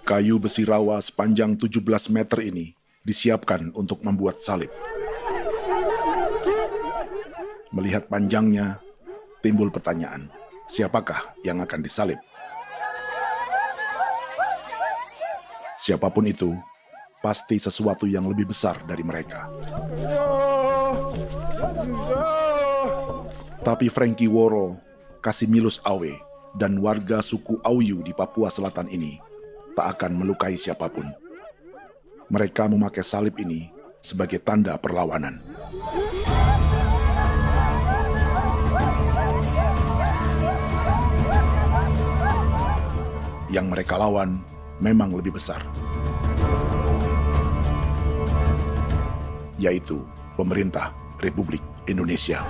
Kayu besi rawa sepanjang 17 meter ini disiapkan untuk membuat salib. Melihat panjangnya, timbul pertanyaan, siapakah yang akan disalib? Siapapun itu, pasti sesuatu yang lebih besar dari mereka. Tapi Frankie Woro, Casimilus Awe, dan warga suku Auyu di Papua Selatan ini tak akan melukai siapapun. Mereka memakai salib ini sebagai tanda perlawanan. Yang mereka lawan memang lebih besar, yaitu pemerintah Republik Indonesia.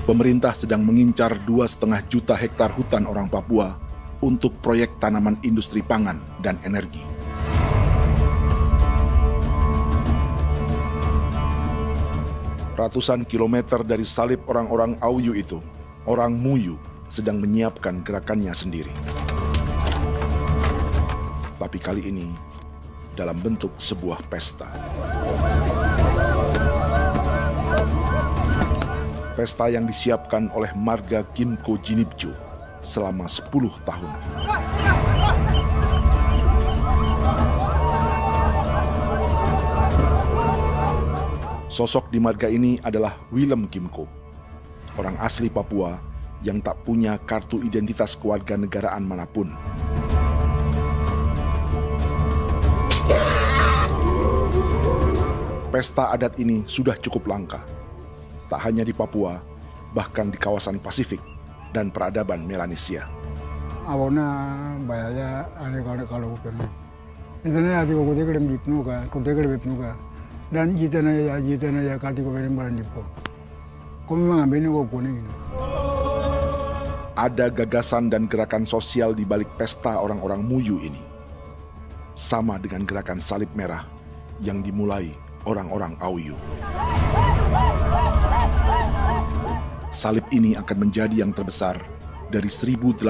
Pemerintah sedang mengincar 2,5 juta hektar hutan orang Papua untuk proyek tanaman industri pangan dan energi. Ratusan kilometer dari salib orang-orang Auyu itu, orang Muyu sedang menyiapkan gerakannya sendiri. Tapi kali ini dalam bentuk sebuah pesta. Pesta yang disiapkan oleh marga Kimco Jinibjo selama 10 tahun. Sosok di marga ini adalah Willem Kimco, orang asli Papua yang tak punya kartu identitas kewarganegaraan manapun. Pesta adat ini sudah cukup langka, tak hanya di Papua, bahkan di kawasan Pasifik dan peradaban Melanesia. Awalnya bayarnya aneh kalau bukan. Itu nih hati kau kuda kerem bipnuka, dan kita ya kati kau berem baran dipo. Kau memang ambil kau kuning. Ada gagasan dan gerakan sosial di balik pesta orang-orang Muyu ini, sama dengan gerakan salib merah yang dimulai orang-orang Auyu. Salib ini akan menjadi yang terbesar dari 1.800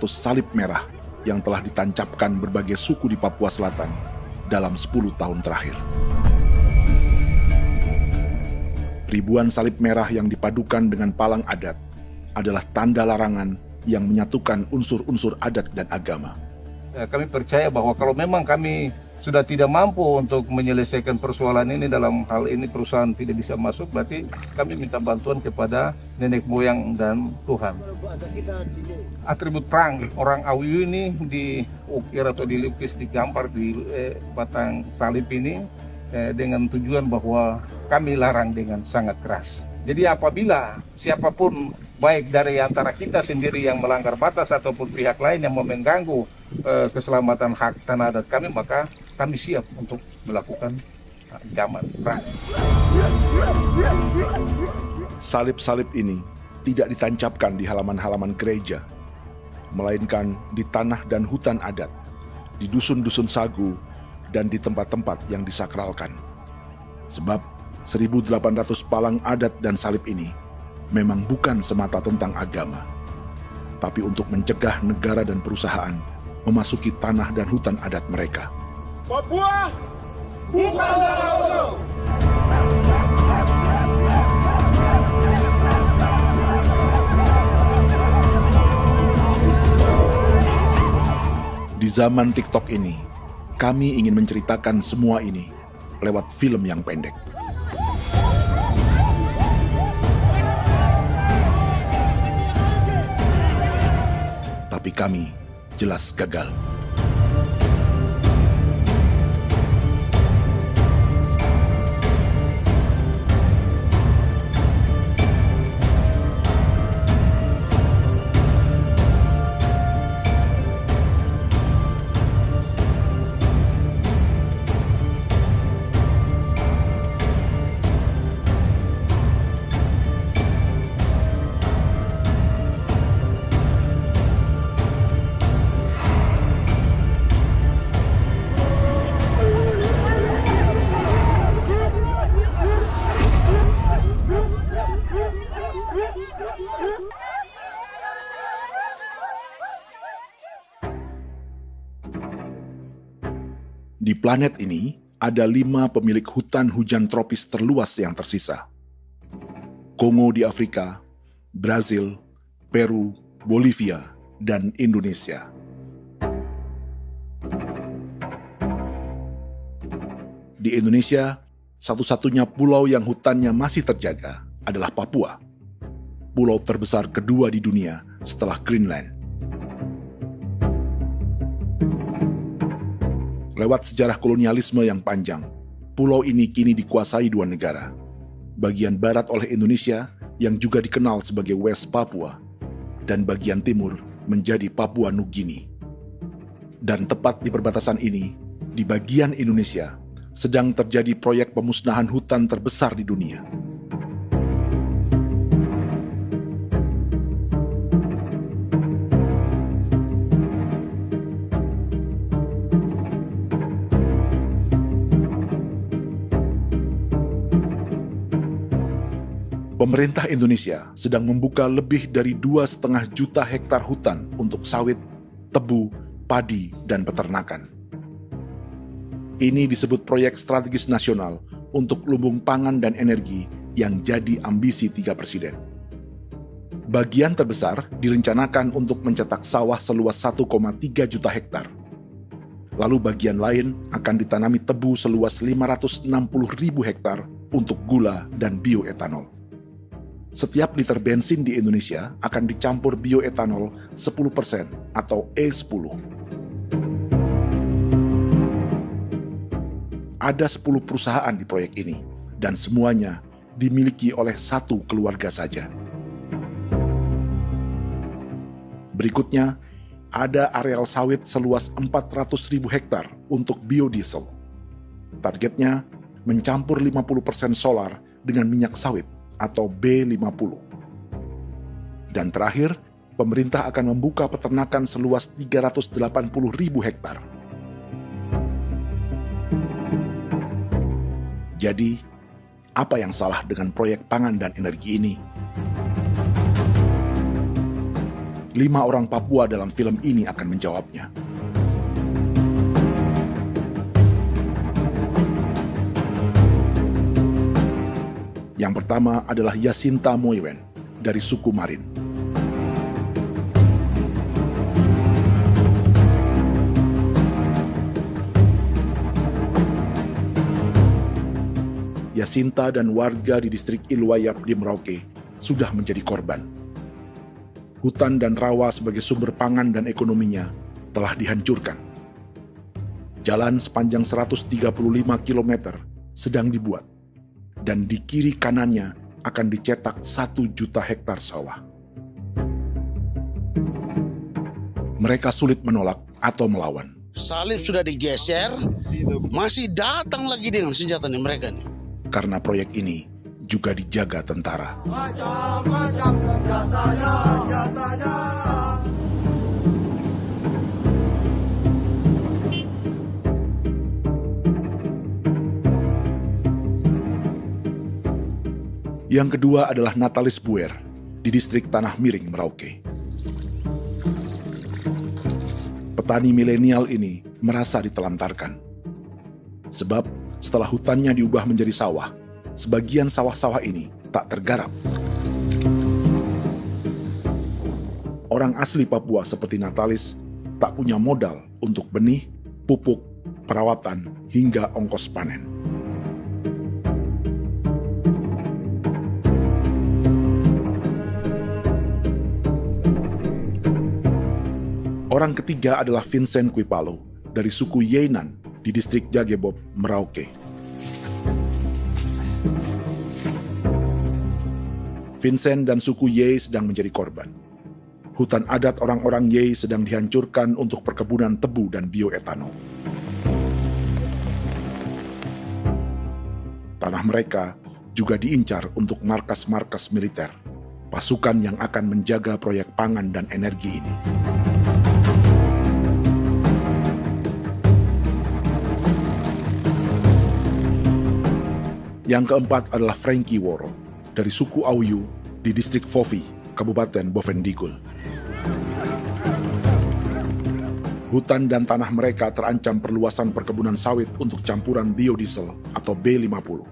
salib merah yang telah ditancapkan berbagai suku di Papua Selatan dalam 10 tahun terakhir. Ribuan salib merah yang dipadukan dengan palang adat adalah tanda larangan yang menyatukan unsur-unsur adat dan agama. Kami percaya bahwa kalau memang kami sudah tidak mampu untuk menyelesaikan persoalan ini, dalam hal ini perusahaan tidak bisa masuk, berarti kami minta bantuan kepada nenek moyang dan Tuhan. Atribut perang orang Auyu ini diukir atau dilukis, digambar di batang salib ini dengan tujuan bahwa kami larang dengan sangat keras. Jadi apabila siapapun, baik dari antara kita sendiri yang melanggar batas ataupun pihak lain yang mau mengganggu keselamatan hak tanah adat kami, maka kami siap untuk melakukan ancaman perang. Salib-salib ini tidak ditancapkan di halaman-halaman gereja, melainkan di tanah dan hutan adat, di dusun-dusun sagu, dan di tempat-tempat yang disakralkan. Sebab 1.800 palang adat dan salib ini memang bukan semata tentang agama, tapi untuk mencegah negara dan perusahaan memasuki tanah dan hutan adat mereka. Papua bukan Auyu. Di zaman TikTok ini, kami ingin menceritakan semua ini lewat film yang pendek. Tapi kami jelas gagal. Di planet ini, ada 5 pemilik hutan hujan tropis terluas yang tersisa. Kongo di Afrika, Brazil, Peru, Bolivia, dan Indonesia. Di Indonesia, satu-satunya pulau yang hutannya masih terjaga adalah Papua, pulau terbesar kedua di dunia setelah Greenland. Lewat sejarah kolonialisme yang panjang, pulau ini kini dikuasai 2 negara. Bagian barat oleh Indonesia yang juga dikenal sebagai West Papua, dan bagian timur menjadi Papua Nugini. Dan tepat di perbatasan ini, di bagian Indonesia, sedang terjadi proyek pemusnahan hutan terbesar di dunia. Pemerintah Indonesia sedang membuka lebih dari 2,5 juta hektar hutan untuk sawit, tebu, padi, dan peternakan. Ini disebut proyek strategis nasional untuk lumbung pangan dan energi yang jadi ambisi 3 presiden. Bagian terbesar direncanakan untuk mencetak sawah seluas 1,3 juta hektar. Lalu bagian lain akan ditanami tebu seluas 560.000 hektar untuk gula dan bioetanol. Setiap liter bensin di Indonesia akan dicampur bioetanol 10% atau E10. Ada 10 perusahaan di proyek ini, dan semuanya dimiliki oleh 1 keluarga saja. Berikutnya, ada areal sawit seluas 400.000 hektar untuk biodiesel. Targetnya mencampur 50% solar dengan minyak sawit atau B50. Dan terakhir, pemerintah akan membuka peternakan seluas 380.000 hektar. Jadi, apa yang salah dengan proyek pangan dan energi ini? 5 orang Papua dalam film ini akan menjawabnya. Yang pertama adalah Yasinta Moiwen dari suku Marin. Yasinta dan warga di distrik Ilwayap di Merauke sudah menjadi korban. Hutan dan rawa sebagai sumber pangan dan ekonominya telah dihancurkan. Jalan sepanjang 135 km sedang dibuat, dan di kiri kanannya akan dicetak 1 juta hektar sawah. Mereka sulit menolak atau melawan. Salib sudah digeser, masih datang lagi dengan senjatanya mereka nih. Karena proyek ini juga dijaga tentara. Macam-macam senjatanya. Yang kedua adalah Natalis Buer di distrik Tanah Miring, Merauke. Petani milenial ini merasa ditelantarkan. Sebab setelah hutannya diubah menjadi sawah, sebagian sawah-sawah ini tak tergarap. Orang asli Papua seperti Natalis tak punya modal untuk benih, pupuk, perawatan, hingga ongkos panen. Orang ketiga adalah Vincent Kuipalo dari suku Yenan di distrik Jagebob, Merauke. Vincent dan suku Ye sedang menjadi korban. Hutan adat orang-orang Ye sedang dihancurkan untuk perkebunan tebu dan bioetanol. Tanah mereka juga diincar untuk markas-markas militer, pasukan yang akan menjaga proyek pangan dan energi ini. Yang keempat adalah Frankie Woro dari suku Auyu di distrik Fofi, Kabupaten Bovendigul. Hutan dan tanah mereka terancam perluasan perkebunan sawit untuk campuran biodiesel atau B50.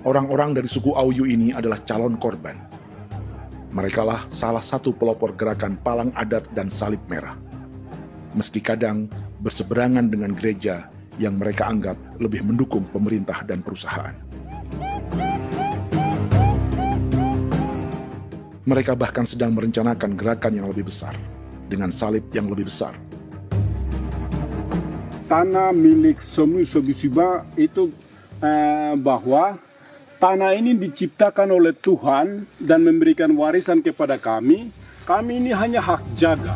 Orang-orang dari suku Auyu ini adalah calon korban. Merekalah salah satu pelopor gerakan Palang Adat dan Salib Merah. Meski kadang berseberangan dengan gereja yang mereka anggap lebih mendukung pemerintah dan perusahaan. Mereka bahkan sedang merencanakan gerakan yang lebih besar, dengan salib yang lebih besar. Tanah milik Somu Sobisiba itu bahwa tanah ini diciptakan oleh Tuhan dan memberikan warisan kepada kami. Kami ini hanya hak jaga.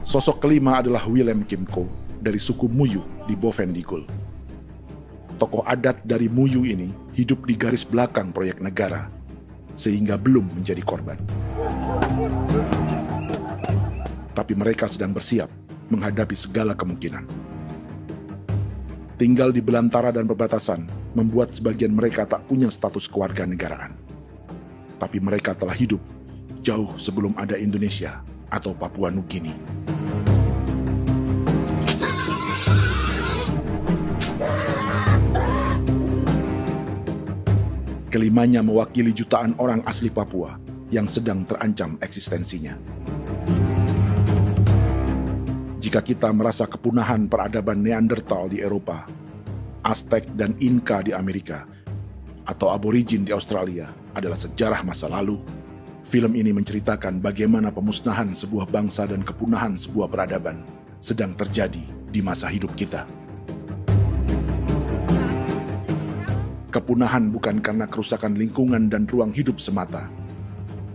Sosok kelima adalah Willem Kimco dari suku Muyu di Bovendigul. Tokoh adat dari Muyu ini hidup di garis belakang proyek negara, sehingga belum menjadi korban. Tapi mereka sedang bersiap menghadapi segala kemungkinan. Tinggal di belantara dan perbatasan membuat sebagian mereka tak punya status kewarganegaraan. Tapi mereka telah hidup jauh sebelum ada Indonesia atau Papua Nugini. Kelimanya mewakili jutaan orang asli Papua yang sedang terancam eksistensinya. Jika kita merasa kepunahan peradaban Neanderthal di Eropa, Aztec dan Inca di Amerika, atau aborigin di Australia adalah sejarah masa lalu, film ini menceritakan bagaimana pemusnahan sebuah bangsa dan kepunahan sebuah peradaban sedang terjadi di masa hidup kita. Kepunahan bukan karena kerusakan lingkungan dan ruang hidup semata,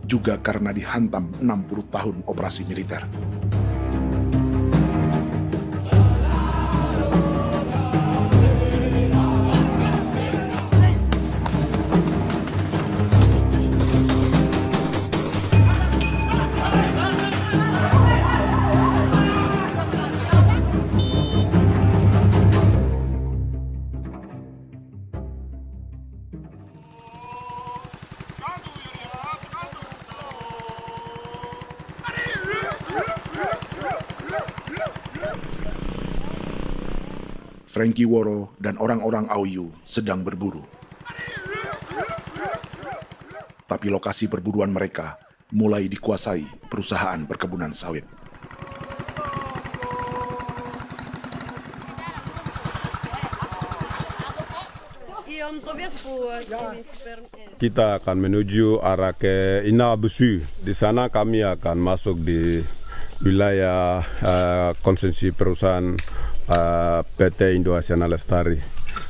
juga karena dihantam 60 tahun operasi militer. Frankie Woro dan orang-orang Auyu sedang berburu. Tapi lokasi perburuan mereka mulai dikuasai perusahaan perkebunan sawit. Kita akan menuju arah ke Inabusu. Di sana kami akan masuk di wilayah konsesi perusahaan PT Indo Asiana Lestari,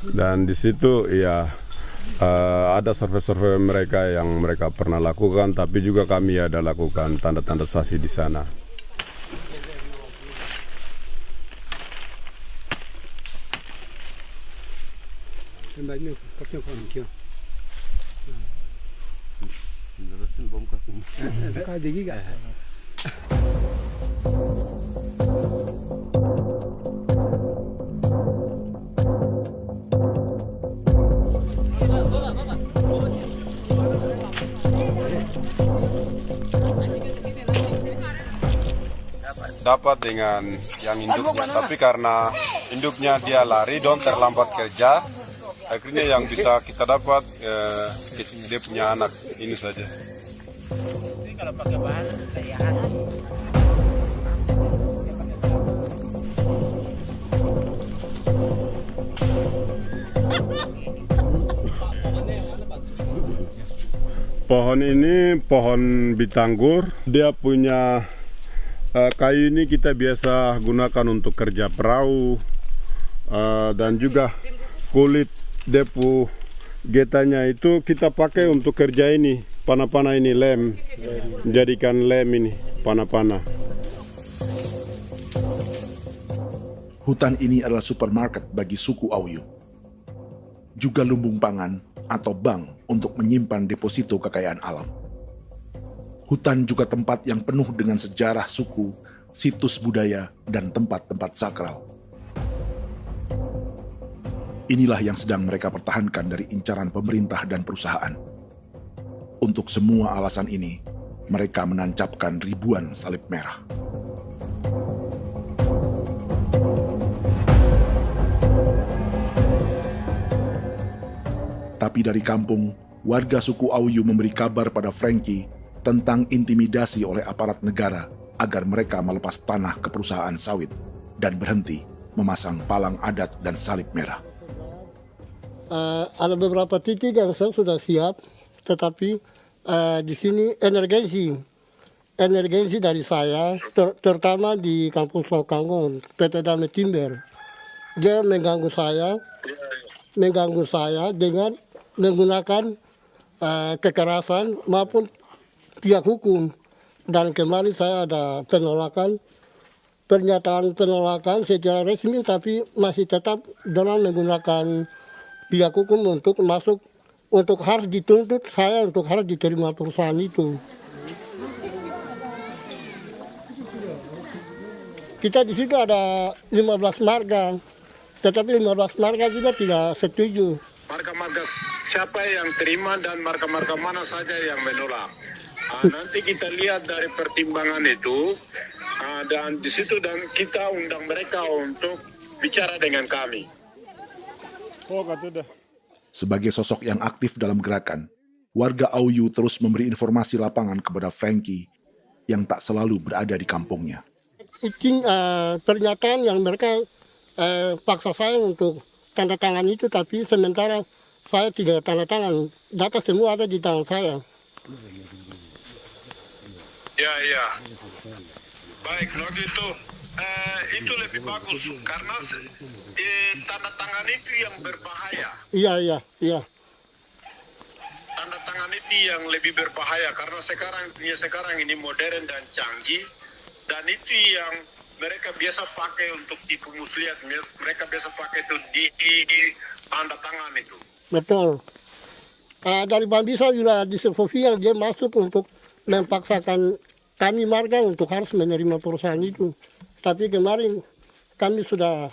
dan di situ ya ada survei-survei mereka yang mereka pernah lakukan, tapi juga kami ada lakukan tanda-tanda saksi di sana. Dapat dengan yang induknya, tapi karena induknya dia lari dan terlambat kerja, akhirnya yang bisa kita dapat dia punya anak ini saja. Kalau pakai bahan kayak hasil. Pohon ini pohon bitanggur, dia punya kayu ini kita biasa gunakan untuk kerja perahu, dan juga kulit depu getanya itu kita pakai untuk kerja ini, panah-panah ini lem, jadikan lem ini, panah-panah. Hutan ini adalah supermarket bagi suku Auyu. Juga lumbung pangan atau bank untuk menyimpan deposito kekayaan alam. Hutan juga tempat yang penuh dengan sejarah suku, situs budaya, dan tempat-tempat sakral. Inilah yang sedang mereka pertahankan dari incaran pemerintah dan perusahaan. Untuk semua alasan ini, mereka menancapkan ribuan salib merah. Tapi dari kampung, warga suku Auyu memberi kabar pada Frankie tentang intimidasi oleh aparat negara agar mereka melepas tanah ke perusahaan sawit dan berhenti memasang palang adat dan salib merah. Ada beberapa titik yang saya sudah siap, tetapi di sini emergensi dari saya, terutama di Kampung Sokangon, PT Damai Timber. Dia mengganggu saya dengan menggunakan kekerasan maupun pihak hukum. Dan kemarin saya ada pernyataan penolakan secara resmi, tapi masih tetap dengan menggunakan pihak hukum untuk masuk, untuk harus dituntut saya untuk harus diterima perusahaan itu. Kita di situ ada 15 marga, tetapi 15 marga juga tidak setuju. Marga-marga siapa yang terima dan marga-marga mana saja yang menolak. Nanti kita lihat dari pertimbangan itu, dan di situ dan kita undang mereka untuk bicara dengan kami. Sebagai sosok yang aktif dalam gerakan, warga Auyu terus memberi informasi lapangan kepada Frankie yang tak selalu berada di kampungnya. Izin pernyataan yang mereka paksa saya untuk tanda tangan itu, tapi sementara saya tidak tanda tangan. Data semua ada di tangan saya. Ya. Baik, kalau gitu itu lebih bagus karena tanda tangan itu yang berbahaya. Iya. Tanda tangan itu yang lebih berbahaya karena sekarang ini modern dan canggih, dan itu yang mereka biasa pakai untuk tipu muslihat. Mereka biasa pakai itu di tanda tangan itu. Betul. Dari Bambisa juga di Sofia dia masuk untuk memaksakan kami marga untuk harus menerima perusahaan itu. Tapi kemarin kami sudah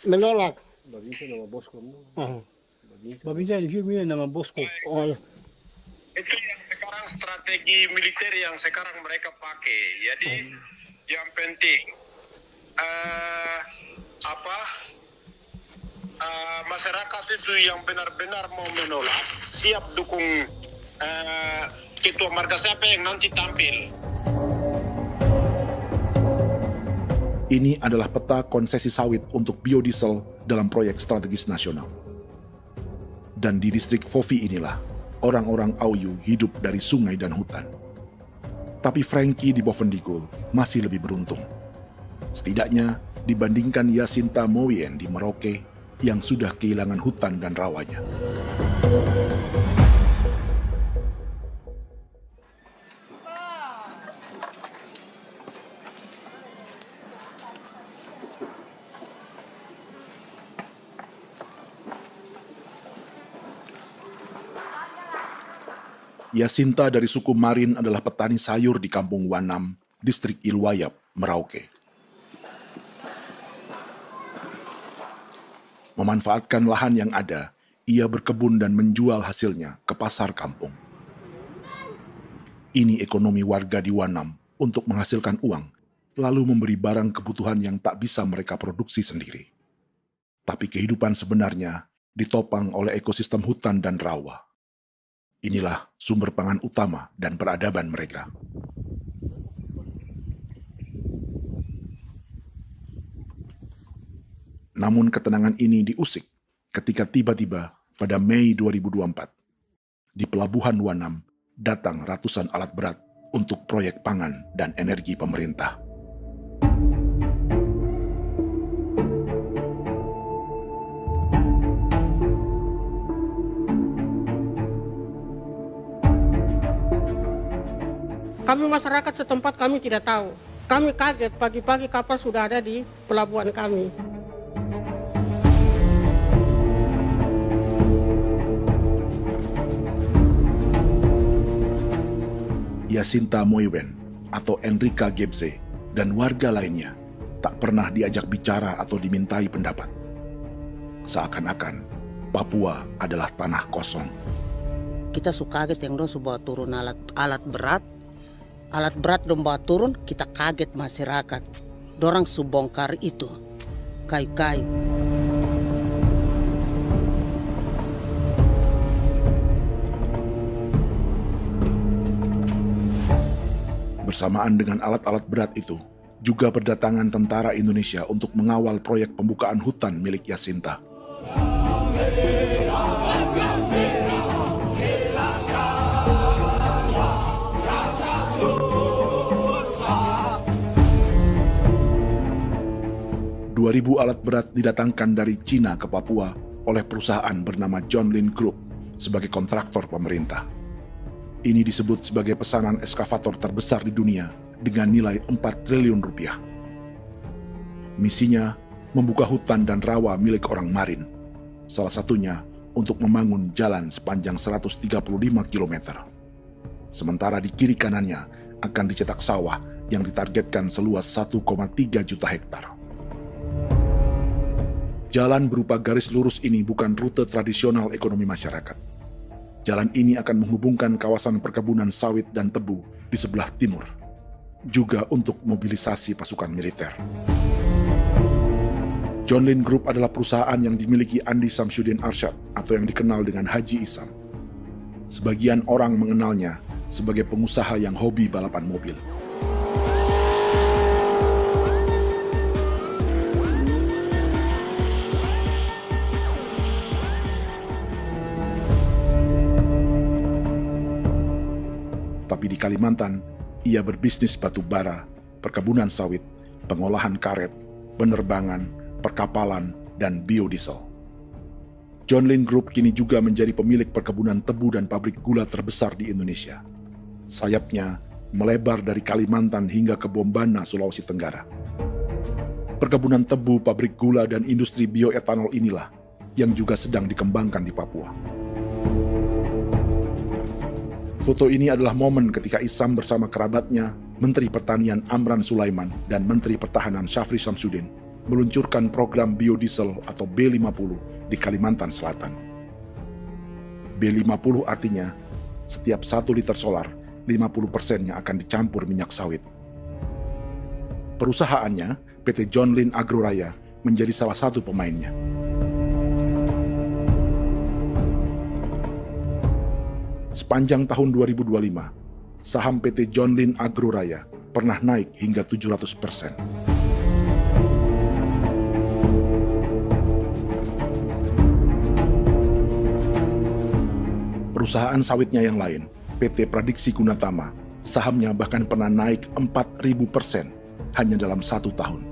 menolak. Babinsa nama bosku. Babinsa ini nama bosku. Itu yang sekarang strategi militer yang sekarang mereka pakai. Jadi yang penting masyarakat itu yang benar-benar mau menolak siap dukung ketua marga siapa yang nanti tampil. Ini adalah peta konsesi sawit untuk biodiesel dalam proyek strategis nasional. Dan di distrik Fofi inilah, orang-orang Auyu hidup dari sungai dan hutan. Tapi Frankie di Bovendigul masih lebih beruntung. Setidaknya dibandingkan Yasinta Mowien di Merauke yang sudah kehilangan hutan dan rawanya. Yasinta dari suku Marin adalah petani sayur di Kampung Wanam, distrik Ilwayap, Merauke. Memanfaatkan lahan yang ada, ia berkebun dan menjual hasilnya ke pasar kampung. Ini ekonomi warga di Wanam untuk menghasilkan uang, lalu memberi barang kebutuhan yang tak bisa mereka produksi sendiri. Tapi kehidupan sebenarnya ditopang oleh ekosistem hutan dan rawa. Inilah sumber pangan utama dan peradaban mereka. Namun ketenangan ini diusik ketika tiba-tiba pada Mei 2024, di Pelabuhan Wanam datang ratusan alat berat untuk proyek pangan dan energi pemerintah. Kami masyarakat setempat kami tidak tahu. Kami kaget pagi-pagi kapal sudah ada di pelabuhan kami. Yasinta Mowien atau Enrika Gebze dan warga lainnya tak pernah diajak bicara atau dimintai pendapat. Seakan-akan Papua adalah tanah kosong. Kita suka kaget yang dong bawa turun alat berat dong bawa turun, kita kaget masyarakat. Dorang subongkar itu kayu-kayu. Bersamaan dengan alat-alat berat itu, juga berdatangan tentara Indonesia untuk mengawal proyek pembukaan hutan milik Jacinta. Ribu alat berat didatangkan dari Cina ke Papua oleh perusahaan bernama John Lin Group sebagai kontraktor pemerintah. Ini disebut sebagai pesanan eskavator terbesar di dunia dengan nilai 4 triliun rupiah. Misinya membuka hutan dan rawa milik orang Marin, salah satunya untuk membangun jalan sepanjang 135 km. Sementara di kiri kanannya akan dicetak sawah yang ditargetkan seluas 1,3 juta hektar. Jalan berupa garis lurus ini bukan rute tradisional ekonomi masyarakat. Jalan ini akan menghubungkan kawasan perkebunan sawit dan tebu di sebelah timur, juga untuk mobilisasi pasukan militer. John Lin Group adalah perusahaan yang dimiliki Andi Samsudin Arsyad atau yang dikenal dengan Haji Isam. Sebagian orang mengenalnya sebagai pengusaha yang hobi balapan mobil. Tapi di Kalimantan, ia berbisnis batu bara, perkebunan sawit, pengolahan karet, penerbangan, perkapalan, dan biodiesel. John Lin Group kini juga menjadi pemilik perkebunan tebu dan pabrik gula terbesar di Indonesia. Sayapnya melebar dari Kalimantan hingga ke Bombana, Sulawesi Tenggara. Perkebunan tebu, pabrik gula, dan industri bioetanol inilah yang juga sedang dikembangkan di Papua. Foto ini adalah momen ketika Isam bersama kerabatnya, Menteri Pertanian Amran Sulaiman dan Menteri Pertahanan Syafri Samsudin, meluncurkan program biodiesel atau B50 di Kalimantan Selatan. B50 artinya, setiap 1 liter solar, 50%-nya akan dicampur minyak sawit. Perusahaannya, PT John Lin Agroraya, menjadi salah satu pemainnya. Sepanjang tahun 2025, saham PT John Lin Agroraya pernah naik hingga 700%. Perusahaan sawitnya yang lain, PT Pradiksi Gunatama, sahamnya bahkan pernah naik 4.000% hanya dalam 1 tahun.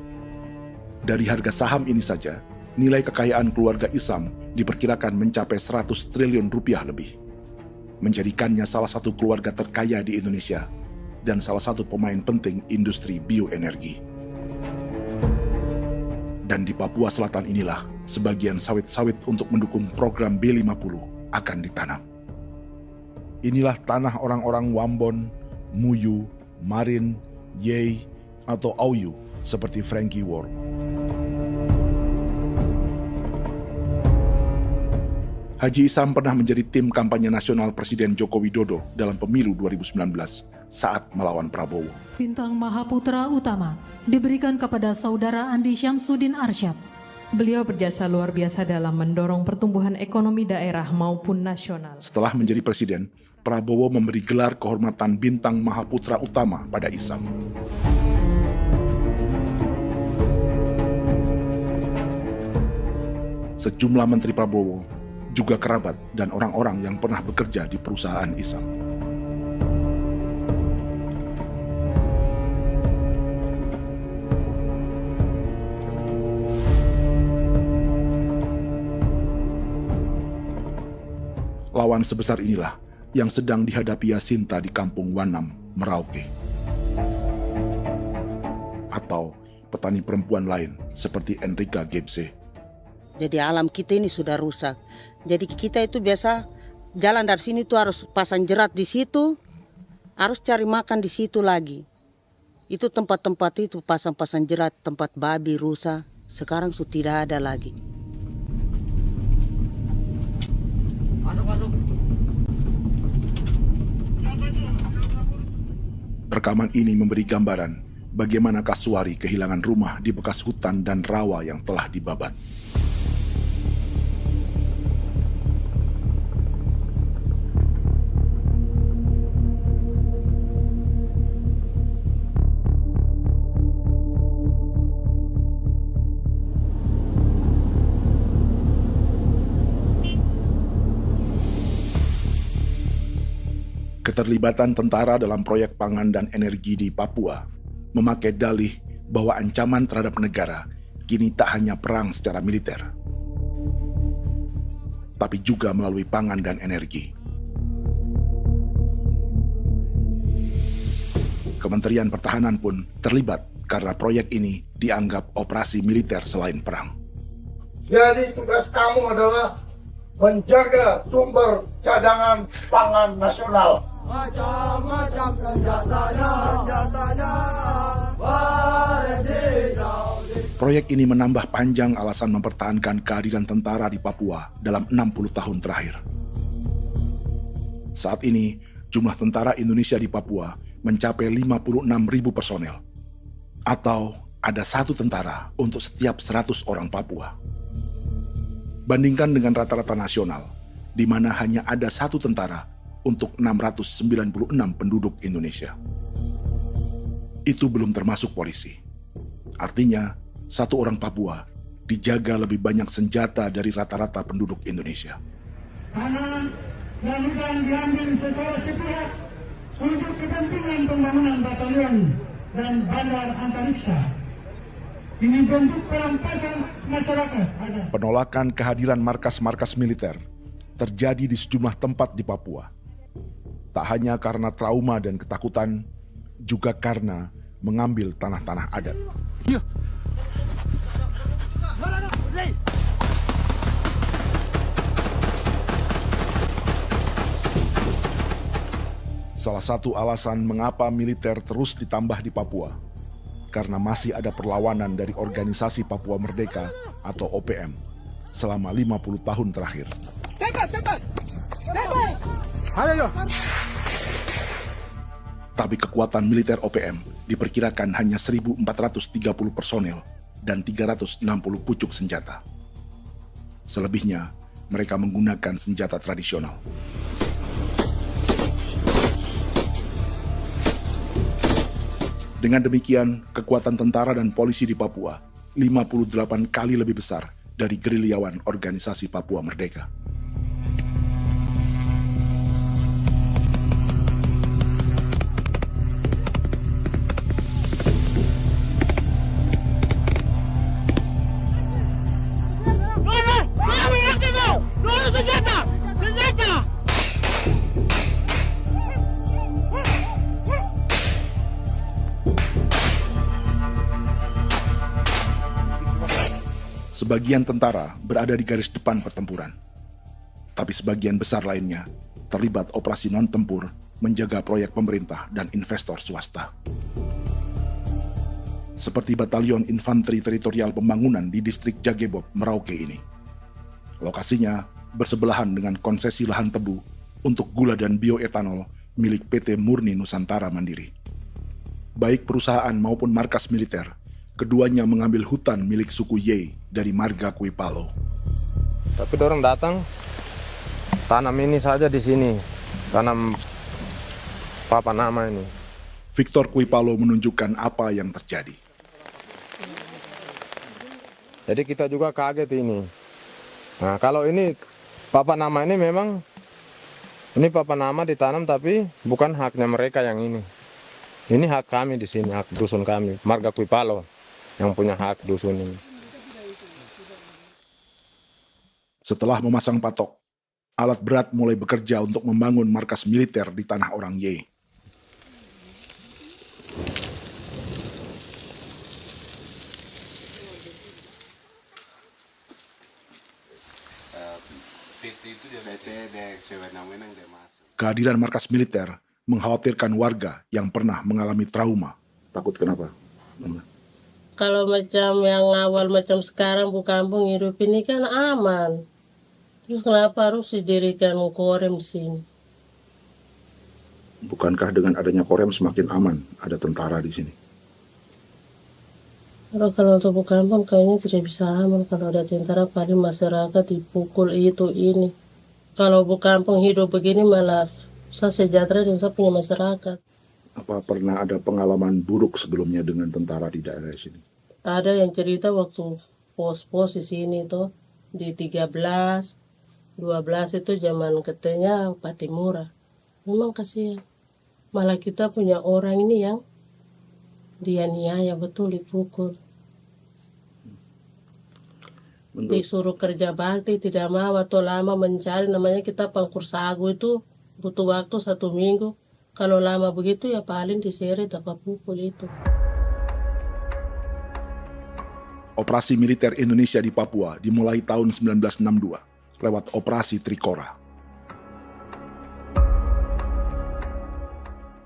Dari harga saham ini saja, nilai kekayaan keluarga Isam diperkirakan mencapai 100 triliun rupiah lebih, menjadikannya salah satu keluarga terkaya di Indonesia dan salah satu pemain penting industri bioenergi. Dan di Papua Selatan inilah sebagian sawit-sawit untuk mendukung program B50 akan ditanam. Inilah tanah orang-orang Wambon, Muyu, Marin, Yei, atau Auyu seperti Frankie Ward. Haji Isam pernah menjadi tim kampanye nasional Presiden Joko Widodo dalam pemilu 2019 saat melawan Prabowo. Bintang Mahaputra Utama diberikan kepada Saudara Andi Syamsuddin Arsyad. Beliau berjasa luar biasa dalam mendorong pertumbuhan ekonomi daerah maupun nasional. Setelah menjadi presiden, Prabowo memberi gelar kehormatan Bintang Mahaputra Utama pada Isam. Sejumlah menteri Prabowo, juga kerabat dan orang-orang yang pernah bekerja di perusahaan Isam. Lawan sebesar inilah yang sedang dihadapi Jacinta di kampung Wanam, Merauke. Atau petani perempuan lain seperti Enrika Gebse. Jadi alam kita ini sudah rusak. Jadi kita itu biasa jalan dari sini tuh harus pasang jerat di situ, harus cari makan di situ lagi. Itu tempat-tempat itu pasang-pasang jerat, tempat babi, rusa, sekarang sudah tidak ada lagi. Rekaman ini memberi gambaran bagaimana Kasuari kehilangan rumah di bekas hutan dan rawa yang telah dibabat. Keterlibatan tentara dalam proyek pangan dan energi di Papua memakai dalih bahwa ancaman terhadap negara kini tak hanya perang secara militer, tapi juga melalui pangan dan energi. Kementerian Pertahanan pun terlibat karena proyek ini dianggap operasi militer selain perang. Jadi tugas kamu adalah menjaga sumber cadangan pangan nasional. Macam-macam senjatanya, Proyek ini menambah panjang alasan mempertahankan kehadiran tentara di Papua dalam 60 tahun terakhir. Saat ini, jumlah tentara Indonesia di Papua mencapai 56.000 personel, atau ada 1 tentara untuk setiap 100 orang Papua. Bandingkan dengan rata-rata nasional, di mana hanya ada 1 tentara untuk 696 penduduk Indonesia. Itu belum termasuk polisi. Artinya, 1 orang Papua dijaga lebih banyak senjata dari rata-rata penduduk Indonesia. Tanah dan hutan diambil secara sepihak untuk kepentingan pembangunan batalion dan bandar antariksa. Ini bentuk perampasan masyarakat. Penolakan kehadiran markas-markas militer terjadi di sejumlah tempat di Papua. Tak hanya karena trauma dan ketakutan, juga karena mengambil tanah-tanah adat. Salah satu alasan mengapa militer terus ditambah di Papua, karena masih ada perlawanan dari Organisasi Papua Merdeka atau OPM selama 50 tahun terakhir. Ayo. Tapi kekuatan militer OPM diperkirakan hanya 1.430 personel dan 360 pucuk senjata. Selebihnya, mereka menggunakan senjata tradisional. Dengan demikian, kekuatan tentara dan polisi di Papua 58 kali lebih besar dari gerilyawan Organisasi Papua Merdeka. Sebagian tentara berada di garis depan pertempuran, tapi sebagian besar lainnya terlibat operasi non-tempur menjaga proyek pemerintah dan investor swasta. Seperti Batalion Infanteri Teritorial Pembangunan di distrik Jagebob, Merauke ini. Lokasinya bersebelahan dengan konsesi lahan tebu untuk gula dan bioetanol milik PT Murni Nusantara Mandiri. Baik perusahaan maupun markas militer, keduanya mengambil hutan milik suku Ye dari marga Kuipalo. Tapi dorong datang, tanam ini saja di sini, tanam Papa Nama ini. Victor Kuipalo menunjukkan apa yang terjadi. Jadi kita juga kaget ini. Nah, kalau ini Papa Nama ini memang, ini Papa Nama ditanam tapi bukan haknya mereka yang ini. Ini hak kami di sini, hak dusun kami, marga Kuipalo yang punya hak dusun ini. Setelah memasang patok, alat berat mulai bekerja untuk membangun markas militer di tanah orang Ye. Kehadiran markas militer mengkhawatirkan warga yang pernah mengalami trauma. Takut kenapa? Kalau macam yang awal macam sekarang bu kampung hidup ini kan aman. Terus kenapa harus didirikan korem di sini? Bukankah dengan adanya Korem semakin aman ada tentara di sini? Kalau untuk kampung kayaknya tidak bisa aman kalau ada tentara, paling masyarakat dipukul itu ini. Kalau kampung hidup begini malah saya sejahtera dan saya punya masyarakat. Apa pernah ada pengalaman buruk sebelumnya dengan tentara di daerah sini? Ada yang cerita waktu pos-pos di sini tuh di 13, 12 itu zaman katanya Patimura. Memang kasihan. Malah kita punya orang ini yang dianiaya betul, dipukul. Disuruh kerja bakti tidak mau atau lama mencari, namanya kita pangkur sagu itu butuh waktu 1 minggu. Kalau lama begitu ya paling diseret apa pukul itu. Operasi militer Indonesia di Papua dimulai tahun 1962 lewat Operasi Trikora.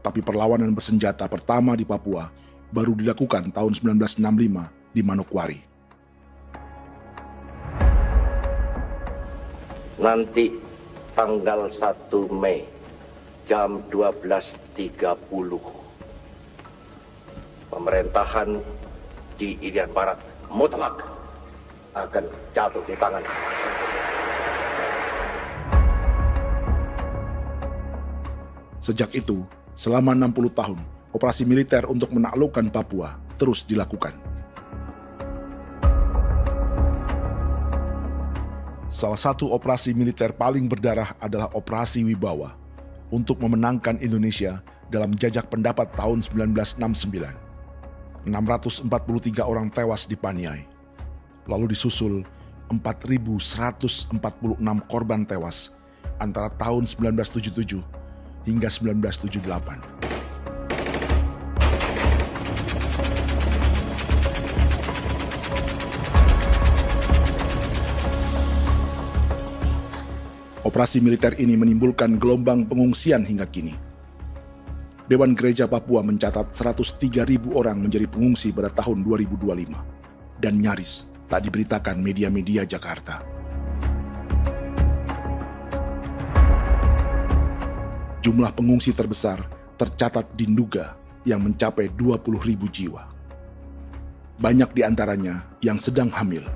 Tapi perlawanan bersenjata pertama di Papua baru dilakukan tahun 1965 di Manokwari. Nanti tanggal 1 Mei jam 12.30 pemerintahan di Irian Barat mutlak akan jatuh di tangan. Sejak itu, selama 60 tahun, operasi militer untuk menaklukkan Papua terus dilakukan. Salah satu operasi militer paling berdarah adalah Operasi Wibawa untuk memenangkan Indonesia dalam jajak pendapat tahun 1969. 643 orang tewas di Paniai. Lalu disusul 4.146 korban tewas antara tahun 1977 hingga 1978. Operasi militer ini menimbulkan gelombang pengungsian hingga kini. Dewan Gereja Papua mencatat 103.000 orang menjadi pengungsi pada tahun 2025 dan nyaris tak diberitakan media-media Jakarta. Jumlah pengungsi terbesar tercatat di Nduga yang mencapai 20.000 jiwa. Banyak di antaranya yang sedang hamil,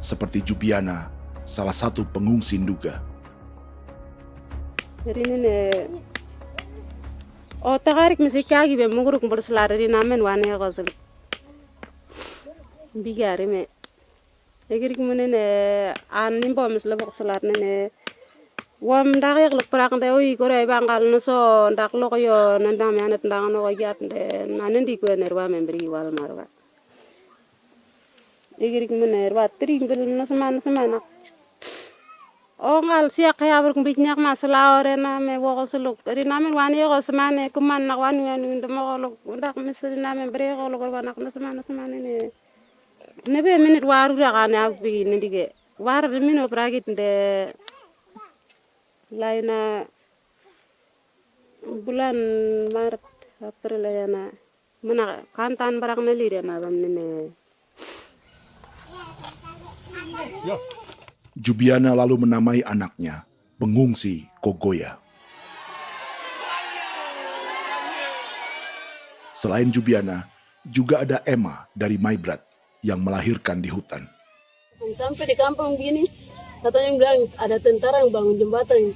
seperti Jubiana, salah satu pengungsi Nduga. O tagarik misi kagi be muguruk berselari di namen wane gosem bigari me egirik munene an nimbo misle berselar nene wam darik lek prak de oi gore bangal no so ndak lo yo nandam yanet ndang no gat de nanen di ko nerwa membri wal marwa egirik munene wa tringel no semana o ngal siak ya ber kumbik nyak masala ore na me wo suluk ri namen wani go semane kuman nak wani wani ndemo lo ndak misri namen bre go lo nak no semana ne be minit waru ra kana bi ne dige war de mino pragit de laina bulan Maret April ya na mana kantan barang ne lire na bam ne Jubiana lalu menamai anaknya pengungsi Kogoya. Selain Jubiana, juga ada Emma dari Maibrat yang melahirkan di hutan. Sampai di kampung gini, katanya bilang ada tentara yang bangun jembatan.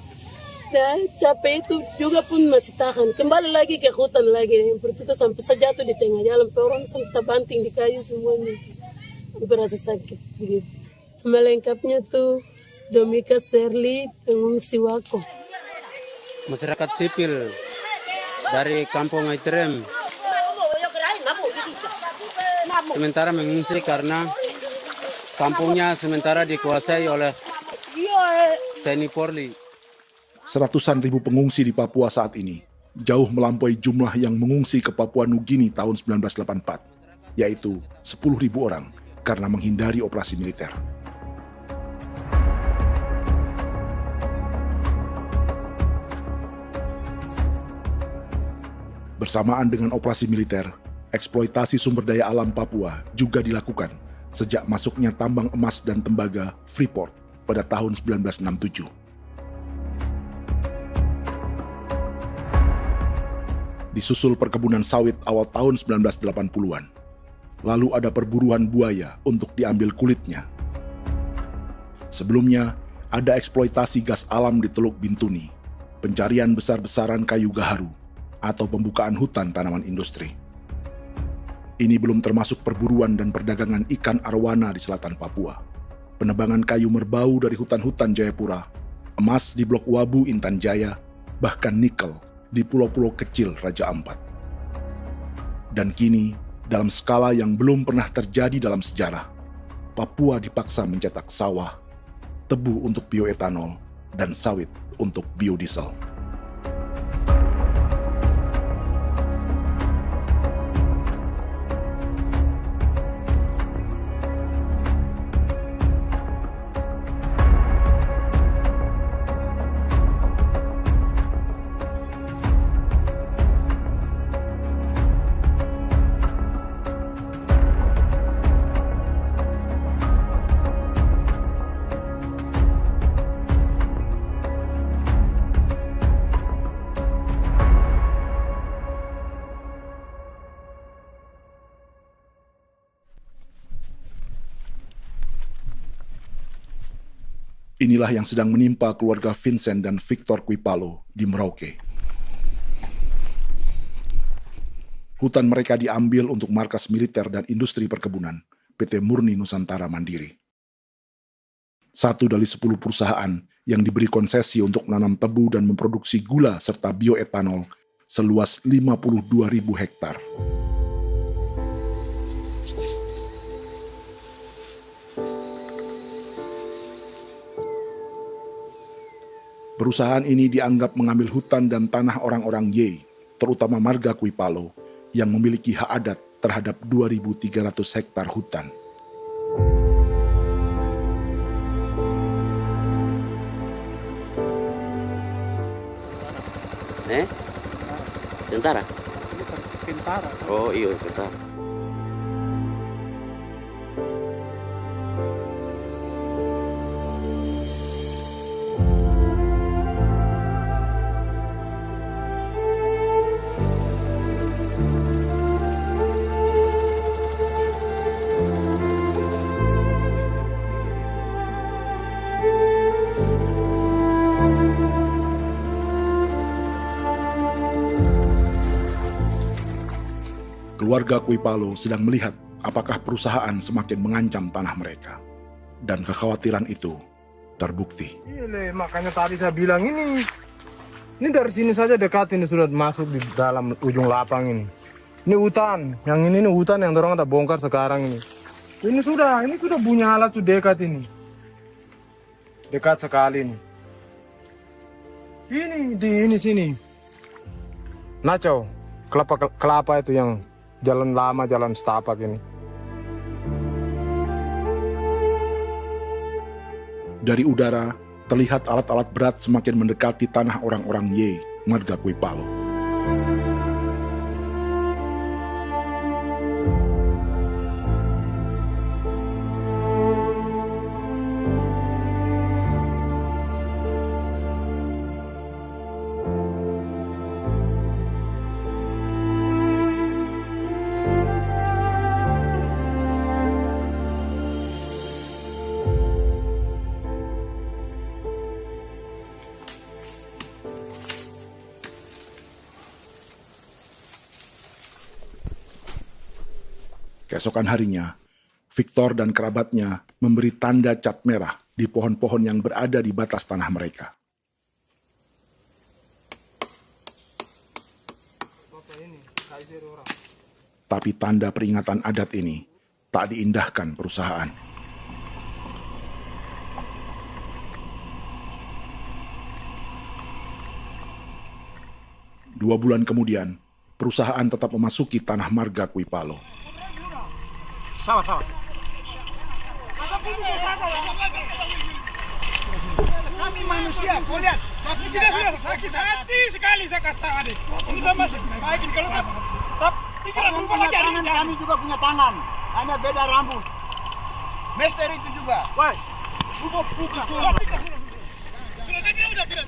Saya capek itu juga pun masih tahan. Kembali lagi ke hutan lagi. Itu sampai saya jatuh di tengah jalan. Orang sampai terbanting di kayu semuanya. Berasa sakit begitu. Melengkapnya tuh Domika Serli, pengungsi Wako. Masyarakat sipil dari kampung Aitrem sementara mengungsi karena kampungnya sementara dikuasai oleh TNI Polri. Seratusan ribu pengungsi di Papua saat ini jauh melampaui jumlah yang mengungsi ke Papua Nugini tahun 1984, yaitu 10.000 orang karena menghindari operasi militer. Bersamaan dengan operasi militer, eksploitasi sumber daya alam Papua juga dilakukan sejak masuknya tambang emas dan tembaga Freeport pada tahun 1967. Disusul perkebunan sawit awal tahun 1980-an. Lalu ada perburuan buaya untuk diambil kulitnya. Sebelumnya, ada eksploitasi gas alam di Teluk Bintuni, pencarian besar-besaran kayu gaharu, atau pembukaan hutan tanaman industri. Ini belum termasuk perburuan dan perdagangan ikan arwana di selatan Papua, penebangan kayu merbau dari hutan-hutan Jayapura, emas di Blok Wabu Intan Jaya, bahkan nikel di pulau-pulau kecil Raja Ampat. Dan kini, dalam skala yang belum pernah terjadi dalam sejarah, Papua dipaksa mencetak sawah, tebu untuk bioetanol, dan sawit untuk biodiesel. Inilah yang sedang menimpa keluarga Vincent dan Victor Kuipalo di Merauke. Hutan mereka diambil untuk markas militer dan industri perkebunan, PT Murni Nusantara Mandiri. 1 dari 10 perusahaan yang diberi konsesi untuk menanam tebu dan memproduksi gula serta bioetanol seluas 52.000 hektar. Perusahaan ini dianggap mengambil hutan dan tanah orang-orang Ye, terutama marga Kuipalo, yang memiliki hak adat terhadap 2.300 hektar hutan. Tentara? Tentara. Oh iya, tentara. Keluarga Kuipalo sedang melihat apakah perusahaan semakin mengancam tanah mereka. Dan kekhawatiran itu terbukti. Iya, makanya tadi saya bilang ini dari sini saja dekat ini sudah masuk di dalam ujung lapang ini. Ini hutan, yang ini hutan yang dorong ada bongkar sekarang ini. Ini sudah punya alat sudah dekat ini. Dekat sekali ini. Ini di sini. Nacau, kelapa itu yang jalan lama, jalan setapak ini. Dari udara, terlihat alat-alat berat semakin mendekati tanah orang-orang Ye, marga Kuipalo. Keesokan harinya, Victor dan kerabatnya memberi tanda cat merah di pohon-pohon yang berada di batas tanah mereka. Tapi tanda peringatan adat ini tak diindahkan perusahaan. Dua bulan kemudian, perusahaan tetap memasuki tanah marga Kuipalo. Sama. Kami manusia, kau lihat. Tapi tidak sudah sakit hati sekali saya katakan. Ini sama baikin kalau pikiran berubah lagi. Kami juga punya tangan, hanya beda rambut. Mister itu juga. Woi, buka. Tidak.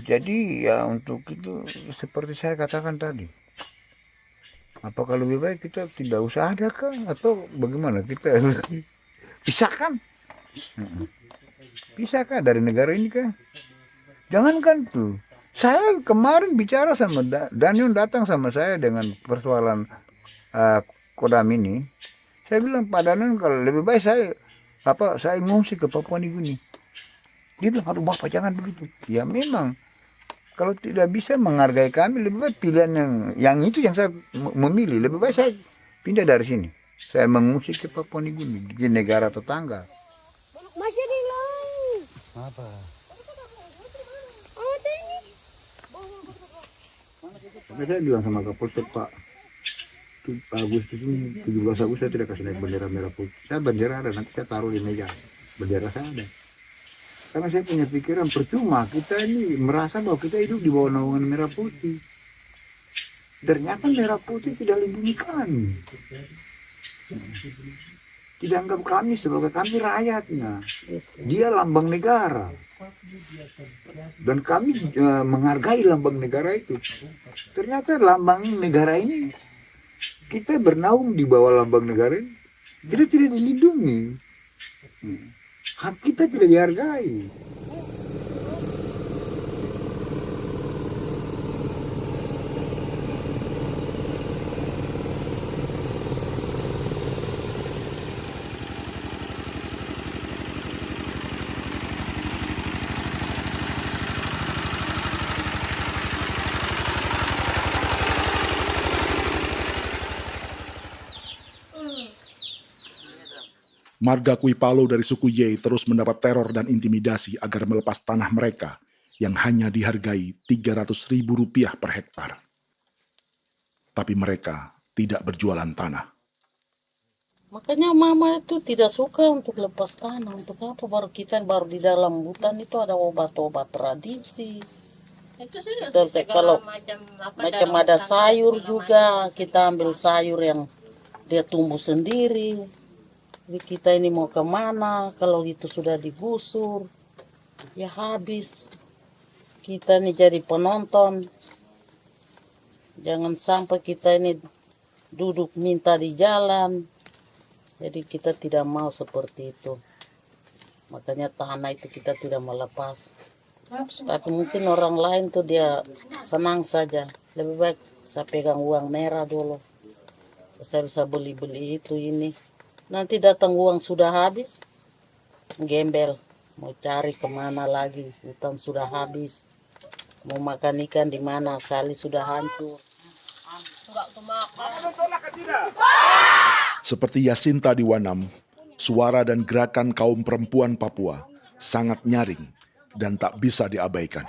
Jadi ya untuk itu seperti saya katakan tadi, apakah lebih baik kita tidak usah ada kah atau bagaimana, kita pisahkan, pisahkan dari negara ini kan? Jangankan tuh, saya kemarin bicara sama Daniel, datang sama saya dengan persoalan Kodam ini, saya bilang Pak Daniel kalau lebih baik saya ngungsi ke Papua Nugini. Dia bilang, aduh Bapak jangan begitu. Ya memang. Kalau tidak bisa menghargai kami, lebih baik pilihan yang itu yang saya memilih. Lebih baik saya pindah dari sini. Saya mengungsi ke Papua Nugini, di negara tetangga. Masih di laut. Apa? Ada ini. Karena saya bilang sama Kapolsek Pak, Agustus ini 17 Agustus saya tidak kasih naik bendera merah putih. Saya bendera ada, nanti saya taruh di meja. Bendera saya ada. Karena saya punya pikiran percuma kita ini merasa bahwa kita hidup di bawah naungan merah putih. Ternyata merah putih tidak lindungi kami. Tidak anggap kami sebagai kami rakyatnya. Dia lambang negara. Dan kami menghargai lambang negara itu. Ternyata lambang negara ini, kita bernaung di bawah lambang negara ini, kita tidak dilindungi. Hak kita tidak dihargai. Marga Kuipalo dari suku Ye terus mendapat teror dan intimidasi agar melepas tanah mereka yang hanya dihargai Rp300.000 per hektar. Tapi mereka tidak berjualan tanah. Makanya mama itu tidak suka untuk lepas tanah. Untuk apa? Baru di dalam hutan itu ada obat-obat tradisi. Itu sudah Kalau macam ada sayur juga, kita ambil sayur yang dia tumbuh sendiri. Jadi kita ini mau kemana, kalau itu sudah digusur, ya habis. Kita ini jadi penonton. Jangan sampai kita ini duduk minta di jalan. Jadi kita tidak mau seperti itu. Makanya tanah itu kita tidak melepas. Tapi mungkin orang lain tuh dia senang saja. Lebih baik saya pegang uang merah dulu. Saya bisa beli-beli itu ini. Nanti datang uang sudah habis, gembel. Mau cari kemana lagi, hutan sudah habis. Mau makan ikan di mana, kali sudah hancur. Seperti Yasinta di Wanam, suara dan gerakan kaum perempuan Papua sangat nyaring dan tak bisa diabaikan.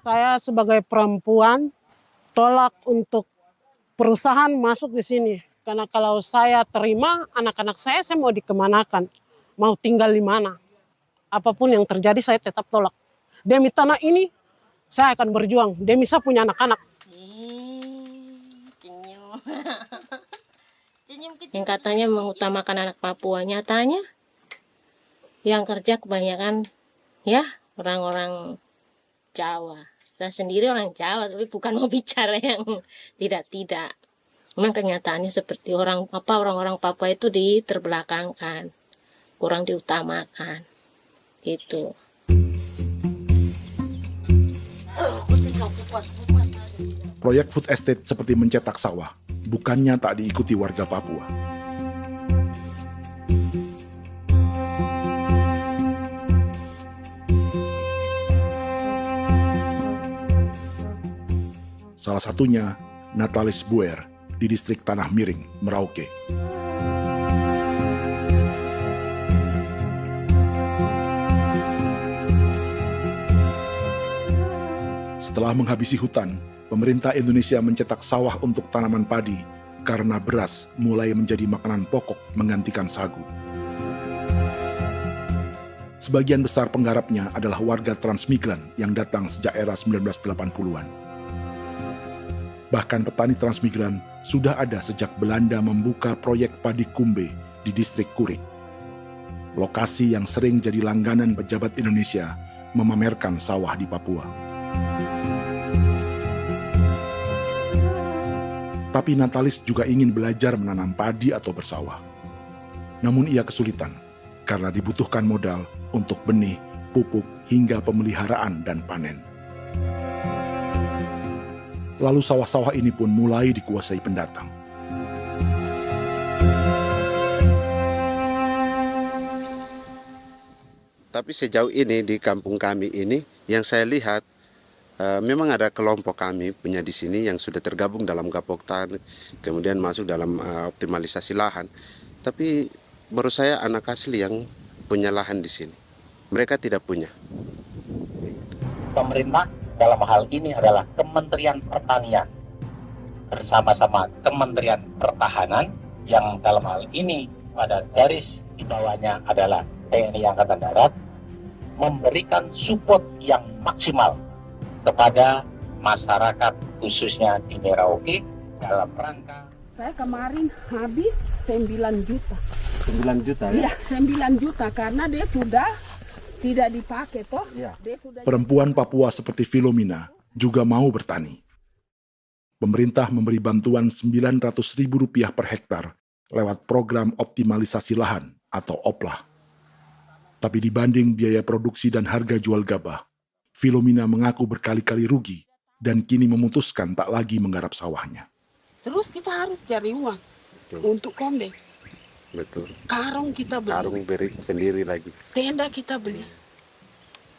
Saya sebagai perempuan tolak untuk perusahaan masuk di sini. Karena kalau saya terima anak-anak saya mau dikemanakan, mau tinggal di mana. Apapun yang terjadi saya tetap tolak. Demi tanah ini saya akan berjuang, demi saya punya anak-anak. Yang katanya mengutamakan anak Papua, nyatanya yang kerja kebanyakan ya orang-orang Jawa. Saya sendiri orang Jawa, tapi bukan mau bicara yang tidak-tidak. Memang kenyataannya seperti orang-orang Papua itu diterbelakangkan, kurang diutamakan, gitu. Proyek food estate seperti mencetak sawah, bukannya tak diikuti warga Papua. Salah satunya Natalis Buer di distrik Tanah Miring, Merauke. Setelah menghabisi hutan, pemerintah Indonesia mencetak sawah untuk tanaman padi karena beras mulai menjadi makanan pokok menggantikan sagu. Sebagian besar penggarapnya adalah warga transmigran yang datang sejak era 1980-an. Bahkan petani transmigran sudah ada sejak Belanda membuka proyek padi kumbe di distrik Kurik. Lokasi yang sering jadi langganan pejabat Indonesia memamerkan sawah di Papua. Tapi Natalis juga ingin belajar menanam padi atau bersawah. Namun ia kesulitan karena dibutuhkan modal untuk benih, pupuk, hingga pemeliharaan dan panen. Lalu sawah-sawah ini pun mulai dikuasai pendatang. Tapi sejauh ini di kampung kami ini yang saya lihat memang ada kelompok kami punya di sini yang sudah tergabung dalam Gapoktan, kemudian masuk dalam optimalisasi lahan. Tapi baru saya anak asli yang punya lahan di sini. Mereka tidak punya. Pemerintah dalam hal ini adalah Kementerian Pertanian bersama-sama Kementerian Pertahanan yang dalam hal ini pada garis di bawahnya adalah TNI Angkatan Darat, memberikan support yang maksimal kepada masyarakat khususnya di Merauke dalam rangka. Saya kemarin habis 9 juta. 9 juta ya? Iya, 9 juta karena dia sudah tidak dipakai toh. Ya. Perempuan Papua seperti Filomina juga mau bertani. Pemerintah memberi bantuan Rp900.000 per hektar lewat program optimalisasi lahan atau OPLAH. Tapi dibanding biaya produksi dan harga jual gabah, Filomina mengaku berkali-kali rugi dan kini memutuskan tak lagi menggarap sawahnya. Terus kita harus cari uang untuk kombek. Betul. Karung kita beli. Karung beri sendiri lagi. Tenda kita beli.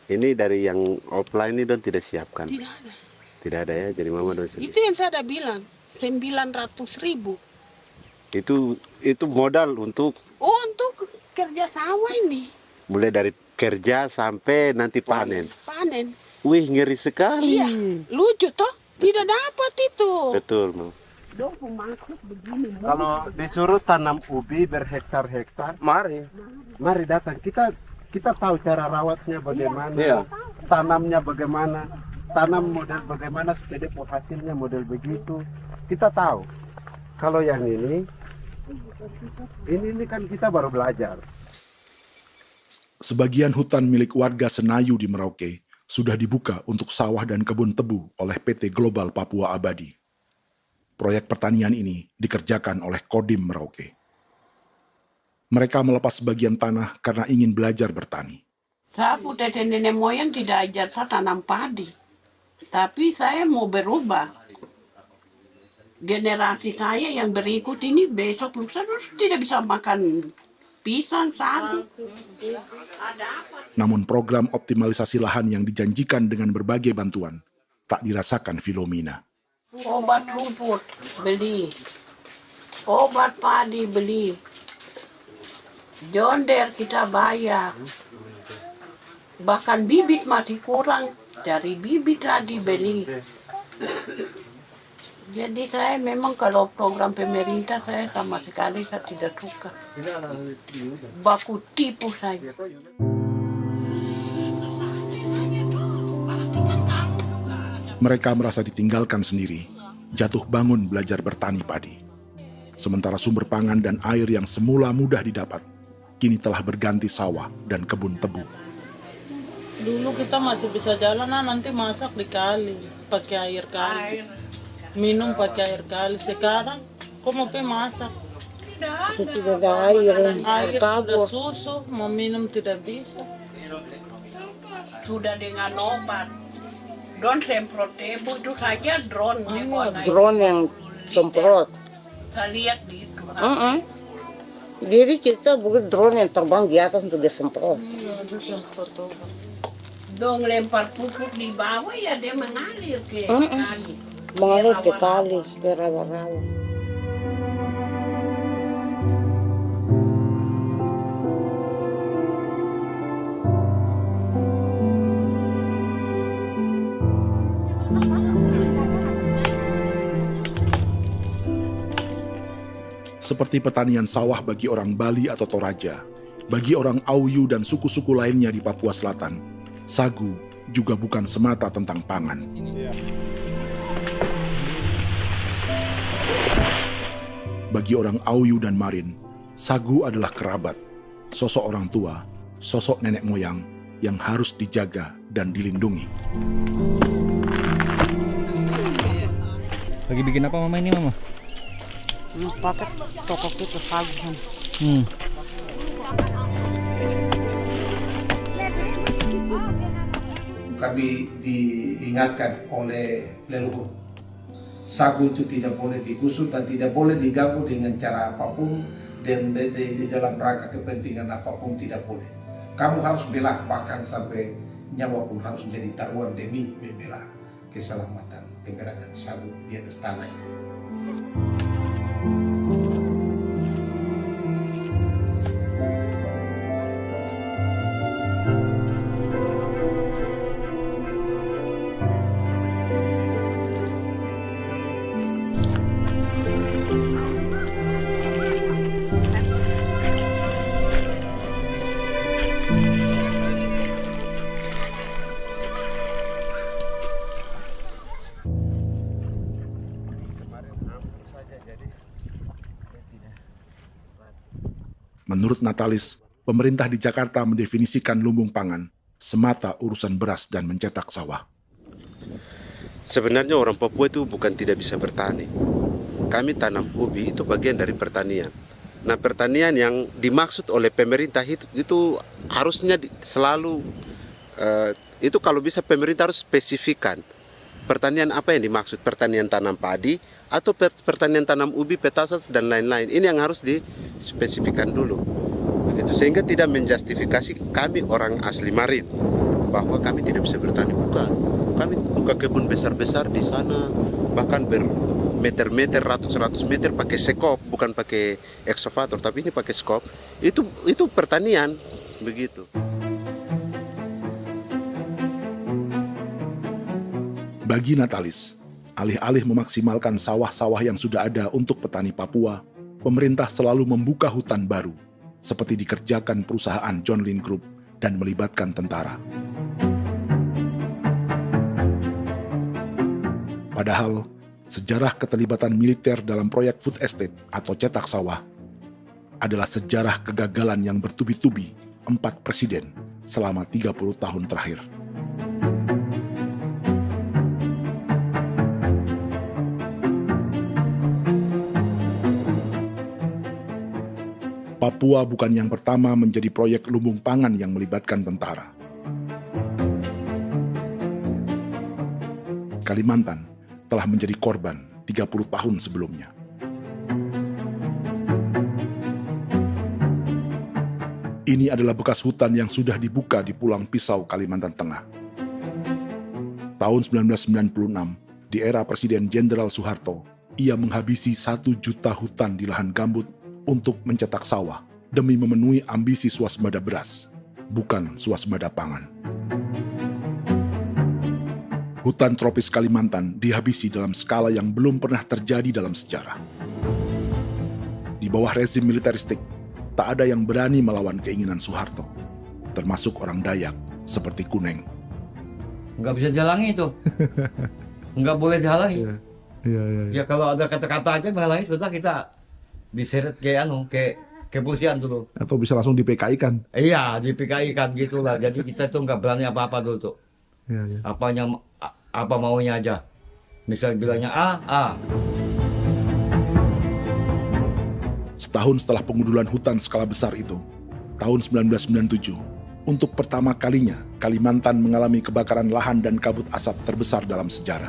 Ini dari yang offline ini don tidak siapkan. Tidak ada. Tidak ada ya, jadi mama don sendiri. Itu yang saya ada bilang, 900.000. Itu modal untuk kerja sawah ini. Mulai dari kerja sampai nanti panen. Panen. Wih, ngeri sekali. Iya, lucu toh? Tidak dapat itu. Betul, Mam. Dong pemaksud begini. Kalau disuruh tanam ubi berhektar-hektar, mari datang. Kita tahu cara rawatnya bagaimana, iya. Tanamnya bagaimana, tanam model bagaimana supaya hasilnya model begitu. Kita tahu. Kalau yang ini kan kita baru belajar. Sebagian hutan milik warga Senayu di Merauke sudah dibuka untuk sawah dan kebun tebu oleh PT Global Papua Abadi. Proyek pertanian ini dikerjakan oleh Kodim Merauke. Mereka melepas sebagian tanah karena ingin belajar bertani. Saya punya nenek moyang tidak ajar saya tanam padi. Tapi saya mau berubah. Generasi saya yang berikut ini besok lusa tidak bisa makan pisang, sagu. Namun program optimalisasi lahan yang dijanjikan dengan berbagai bantuan tak dirasakan Filomina. Obat rumput beli, obat padi beli, jonder kita bayar, bahkan bibit masih kurang, cari bibit lagi beli. Jadi saya memang kalau program pemerintah saya sama sekali saya tidak suka. Baku tipu saya. Mereka merasa ditinggalkan sendiri, jatuh bangun belajar bertani padi. Sementara sumber pangan dan air yang semula mudah didapat, kini telah berganti sawah dan kebun tebu. Dulu kita masih bisa jalan, nanti masak di kali, pakai air kali. Minum pakai air kali. Sekarang kok mau masak? Tidak ada air, sudah susu, mau minum tidak bisa. Sudah dengan obat. Drone semprot tebu itu saja drone. Drone yang semprot. Saya lihat di itu. Jadi kita bukan drone yang terbang di atas untuk disemprot. Dong lempar pupuk di bawah ya dia mengalir ke kali. Mengalir ke kali, ke rawa-rawa. Seperti pertanian sawah bagi orang Bali atau Toraja, bagi orang Auyu dan suku-suku lainnya di Papua Selatan, sagu juga bukan semata tentang pangan. Bagi orang Auyu dan Marin, sagu adalah kerabat, sosok orang tua, sosok nenek moyang yang harus dijaga dan dilindungi. Lagi bikin apa mama ini mama? Pakai toko itu sagu. Kami diingatkan oleh leluhur, sagu itu tidak boleh digusur dan tidak boleh diganggu dengan cara apapun, dan di dalam rangka kepentingan apapun tidak boleh. Kamu harus bela, bahkan sampai nyawa pun harus menjadi taruhan demi membela keselamatan pergerakan sagu di atas tanah. Menurut Natalis, pemerintah di Jakarta mendefinisikan lumbung pangan semata urusan beras dan mencetak sawah. Sebenarnya orang Papua itu bukan tidak bisa bertani. Kami tanam ubi itu bagian dari pertanian. Nah, pertanian yang dimaksud oleh pemerintah itu harusnya selalu itu kalau bisa pemerintah harus spesifikkan pertanian apa yang dimaksud, pertanian tanam padi atau pertanian tanam ubi, petasan dan lain-lain. Ini yang harus dispesifikkan dulu. Begitu, sehingga tidak menjustifikasi kami orang asli Marin bahwa kami tidak bisa bertani. Bukan. Kami buka kebun besar-besar di sana, bahkan bermeter-meter, ratus-ratus meter pakai sekop, bukan pakai ekskavator, tapi ini pakai skop. Itu pertanian, begitu. Bagi Natalis, alih-alih memaksimalkan sawah-sawah yang sudah ada untuk petani Papua, pemerintah selalu membuka hutan baru, seperti dikerjakan perusahaan John Lynn Group dan melibatkan tentara. Padahal, sejarah keterlibatan militer dalam proyek food estate atau cetak sawah adalah sejarah kegagalan yang bertubi-tubi 4 presiden selama 30 tahun terakhir. Papua bukan yang pertama menjadi proyek lumbung pangan yang melibatkan tentara. Kalimantan telah menjadi korban 30 tahun sebelumnya. Ini adalah bekas hutan yang sudah dibuka di Pulang Pisau, Kalimantan Tengah. Tahun 1996, di era Presiden Jenderal Soeharto, ia menghabisi 1 juta hutan di lahan gambut untuk mencetak sawah demi memenuhi ambisi swasembada beras, bukan swasembada pangan. Hutan tropis Kalimantan dihabisi dalam skala yang belum pernah terjadi dalam sejarah. Di bawah rezim militeristik, tak ada yang berani melawan keinginan Soeharto, termasuk orang Dayak seperti Kuneng. Nggak bisa dihalangi itu. Nggak boleh dihalangi. Ya kalau ada kata-kata aja menghalangi, sudah kita diseret ke kepolisian dulu. Atau bisa langsung di PKI-kan. Iya, di PKI-kan gitulah. Jadi kita tuh nggak berani apa-apa dulu tuh. Apa maunya aja. Misal bilangnya A. Setahun setelah pengundulan hutan skala besar itu, tahun 1997, untuk pertama kalinya Kalimantan mengalami kebakaran lahan dan kabut asap terbesar dalam sejarah.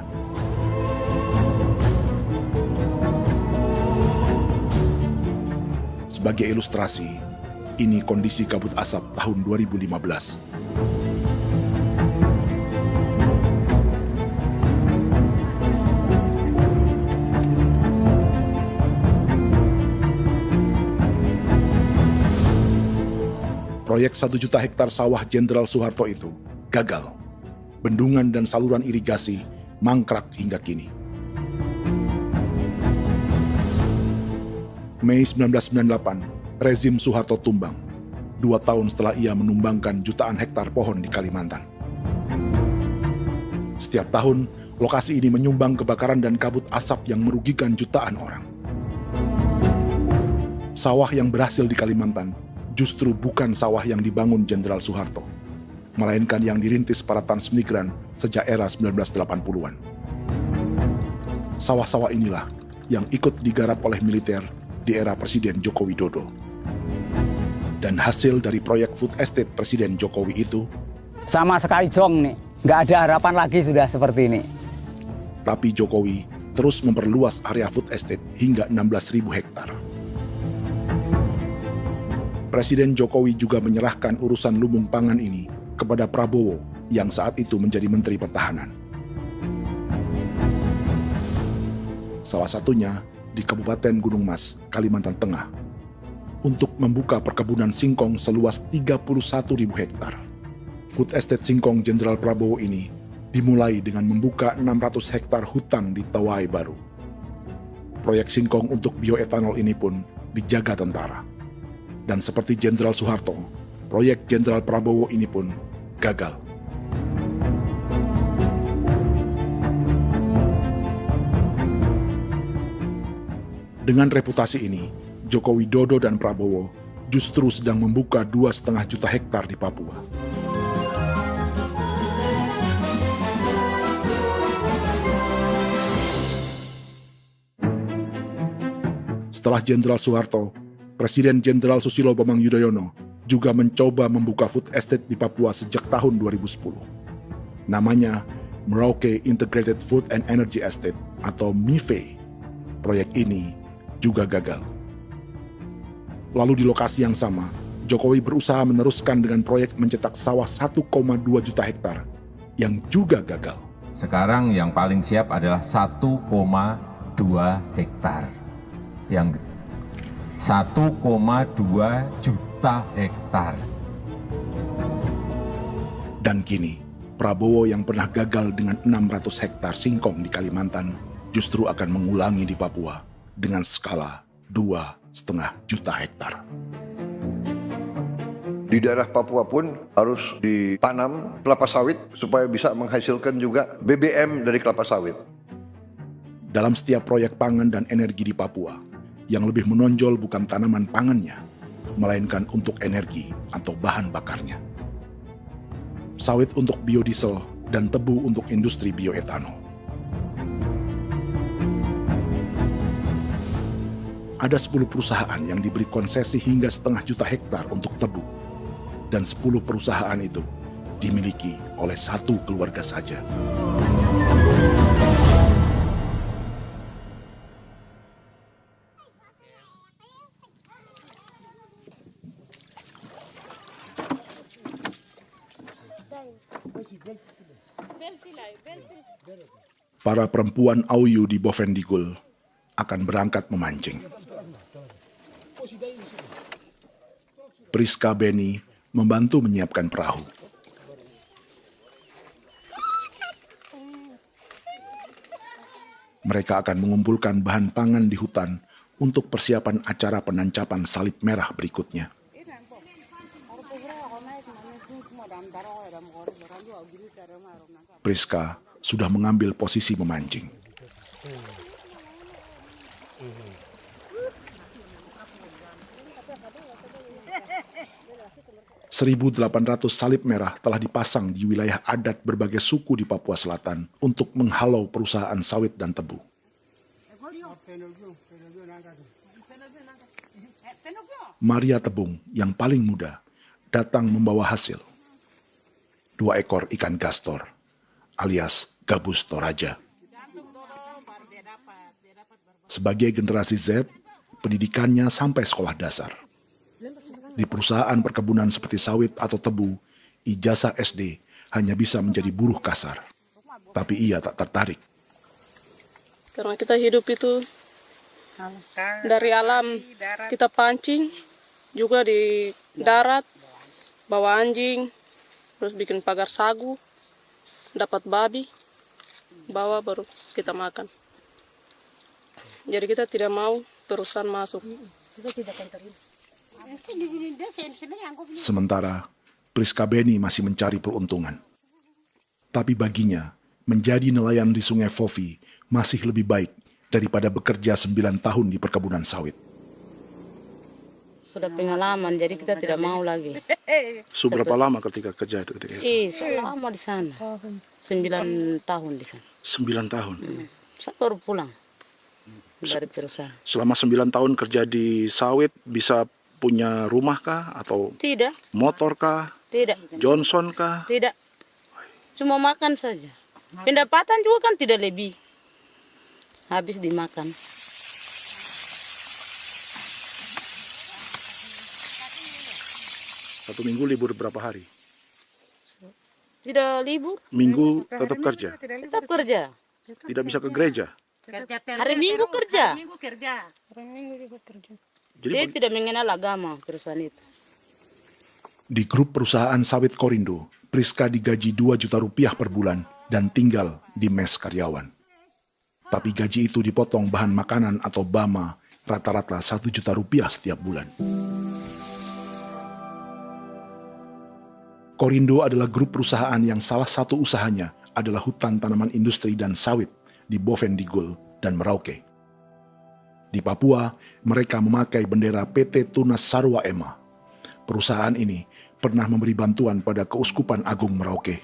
Sebagai ilustrasi, ini kondisi kabut asap tahun 2015. Proyek 1 juta hektar sawah Jenderal Soeharto itu gagal. Bendungan dan saluran irigasi mangkrak hingga kini. Mei 1998, rezim Soeharto tumbang, 2 tahun setelah ia menumbangkan jutaan hektar pohon di Kalimantan. Setiap tahun, lokasi ini menyumbang kebakaran dan kabut asap yang merugikan jutaan orang. Sawah yang berhasil di Kalimantan justru bukan sawah yang dibangun Jenderal Soeharto, melainkan yang dirintis para transmigran sejak era 1980-an. Sawah-sawah inilah yang ikut digarap oleh militer di era Presiden Joko Widodo. Dan hasil dari proyek food estate Presiden Jokowi itu sama sekali jong nih, nggak ada harapan lagi sudah seperti ini. Tapi Jokowi terus memperluas area food estate hingga 16.000 hektar. Presiden Jokowi juga menyerahkan urusan lumbung pangan ini kepada Prabowo yang saat itu menjadi Menteri Pertahanan. Salah satunya di Kabupaten Gunung Mas, Kalimantan Tengah, untuk membuka perkebunan singkong seluas 31.000 hektar. Food Estate Singkong Jenderal Prabowo ini dimulai dengan membuka 600 hektar hutan di Tawai Baru. Proyek singkong untuk bioetanol ini pun dijaga tentara. Dan seperti Jenderal Soeharto, proyek Jenderal Prabowo ini pun gagal. Dengan reputasi ini, Joko Widodo dan Prabowo justru sedang membuka 2,5 juta hektar di Papua. Setelah Jenderal Soeharto, Presiden Jenderal Susilo Bambang Yudhoyono juga mencoba membuka food estate di Papua sejak tahun 2010. Namanya Merauke Integrated Food and Energy Estate atau MIFE. Proyek ini juga gagal. Lalu di lokasi yang sama, Jokowi berusaha meneruskan dengan proyek mencetak sawah 1,2 juta hektar yang juga gagal. Sekarang yang paling siap adalah 1,2 hektar. Yang 1,2 juta hektar. Dan kini, Prabowo yang pernah gagal dengan 600 hektar singkong di Kalimantan justru akan mengulangi di Papua dengan skala 2,5 juta hektar. Di daerah Papua pun harus ditanam kelapa sawit supaya bisa menghasilkan juga BBM dari kelapa sawit. Dalam setiap proyek pangan dan energi di Papua, yang lebih menonjol bukan tanaman pangannya, melainkan untuk energi atau bahan bakarnya. Sawit untuk biodiesel dan tebu untuk industri bioetanol. Ada 10 perusahaan yang diberi konsesi hingga 0,5 juta hektar untuk tebu. Dan 10 perusahaan itu dimiliki oleh satu keluarga saja. Para perempuan Auyu di Bovendigul akan berangkat memancing. Priska Beni membantu menyiapkan perahu. Mereka akan mengumpulkan bahan pangan di hutan untuk persiapan acara penancapan salib merah berikutnya. Priska sudah mengambil posisi memancing. .800 salib merah telah dipasang di wilayah adat berbagai suku di Papua Selatan untuk menghalau perusahaan sawit dan tebu. Maria Tebung yang paling muda datang membawa hasil. 2 ekor ikan gastor alias gabus toraja. Sebagai generasi Z, pendidikannya sampai sekolah dasar. Di perusahaan perkebunan seperti sawit atau tebu, ijazah SD hanya bisa menjadi buruh kasar. Tapi ia tak tertarik. Karena kita hidup itu dari alam, kita pancing, juga di darat, bawa anjing, terus bikin pagar sagu, dapat babi, bawa baru kita makan. Jadi kita tidak mau perusahaan masuk. Sementara Priska Beni masih mencari peruntungan. Tapi baginya, menjadi nelayan di Sungai Fofi masih lebih baik daripada bekerja 9 tahun di perkebunan sawit. sudah pengalaman, jadi kita tidak mau lagi. Berapa lama ketika kerja itu? Selama di sana. 9 tahun di sana. 9 tahun? Saya baru pulang dari perusahaan. Selama 9 tahun kerja di sawit, bisa punya rumah kah? Atau tidak. Motor kah? Tidak. Johnson kah? Tidak. Cuma makan saja. Pendapatan juga kan tidak lebih. Habis dimakan. Satu minggu libur berapa hari? Tidak libur. Minggu tetap kerja? Tetap kerja. Tidak bisa ke gereja? Hari Minggu kerja. Hari Minggu juga kerja. Jadi dia tidak mengenal agama perusahaan itu. Di grup perusahaan sawit Korindo, Priska digaji 2 juta rupiah per bulan dan tinggal di mes karyawan. Tapi gaji itu dipotong bahan makanan atau BAMA rata-rata 1 juta rupiah setiap bulan. Korindo adalah grup perusahaan yang salah satu usahanya adalah hutan tanaman industri dan sawit di Bovendigul dan Merauke. Di Papua, mereka memakai bendera PT Tunas Sarwa Ema. Perusahaan ini pernah memberi bantuan pada Keuskupan Agung Merauke.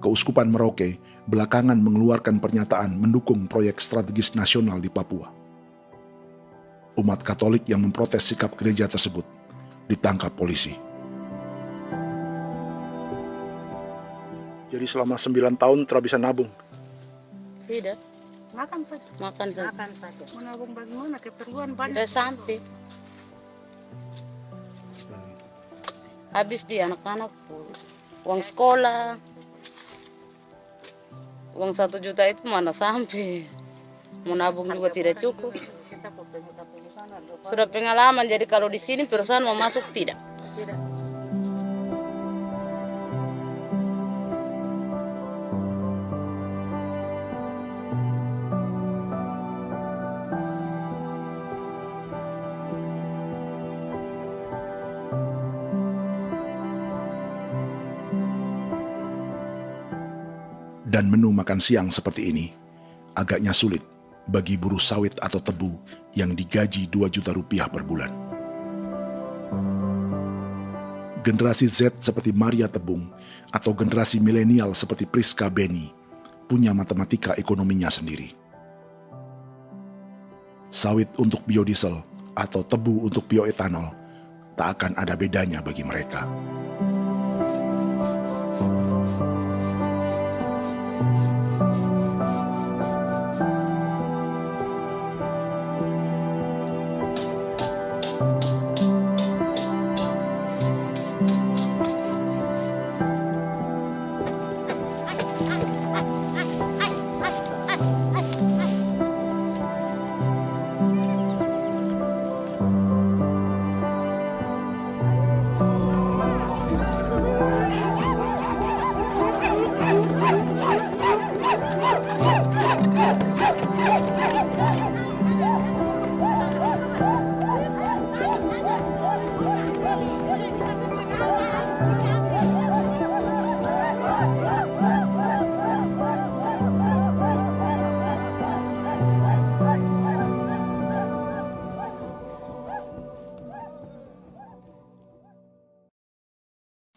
Keuskupan Merauke belakangan mengeluarkan pernyataan mendukung proyek strategis nasional di Papua. Umat Katolik yang memprotes sikap gereja tersebut ditangkap polisi. Jadi selama 9 tahun tidak bisa nabung? Tidak. Makan saja. Makan saja. Makan saja. Menabung bagaimana? Keperluan banyak. Tidak sampai. Habis di anak-anak uang sekolah. Uang 1 juta itu mana sampai. Menabung juga tidak cukup. Sudah pengalaman, jadi kalau di sini perusahaan mau masuk tidak. Dan menu makan siang seperti ini agaknya sulit bagi buruh sawit atau tebu yang digaji 2 juta rupiah per bulan. Generasi Z seperti Maria Tebung atau generasi milenial seperti Priska Beni punya matematika ekonominya sendiri. Sawit untuk biodiesel atau tebu untuk bioetanol tak akan ada bedanya bagi mereka.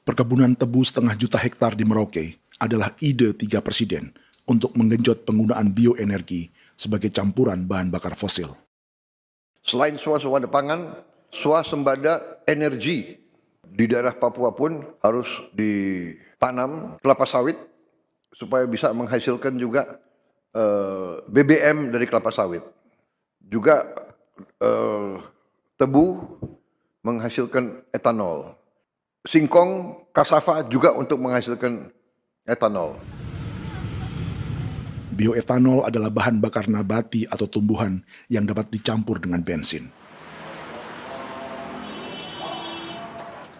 Perkebunan tebu 1,5 juta hektar di Merauke adalah ide 3 presiden untuk menggenjot penggunaan bioenergi sebagai campuran bahan bakar fosil. Selain swasembada pangan, swasembada energi di daerah Papua pun harus ditanam kelapa sawit supaya bisa menghasilkan juga BBM dari kelapa sawit. Juga tebu menghasilkan etanol. Singkong, kasava juga untuk menghasilkan etanol. Bioetanol adalah bahan bakar nabati atau tumbuhan yang dapat dicampur dengan bensin.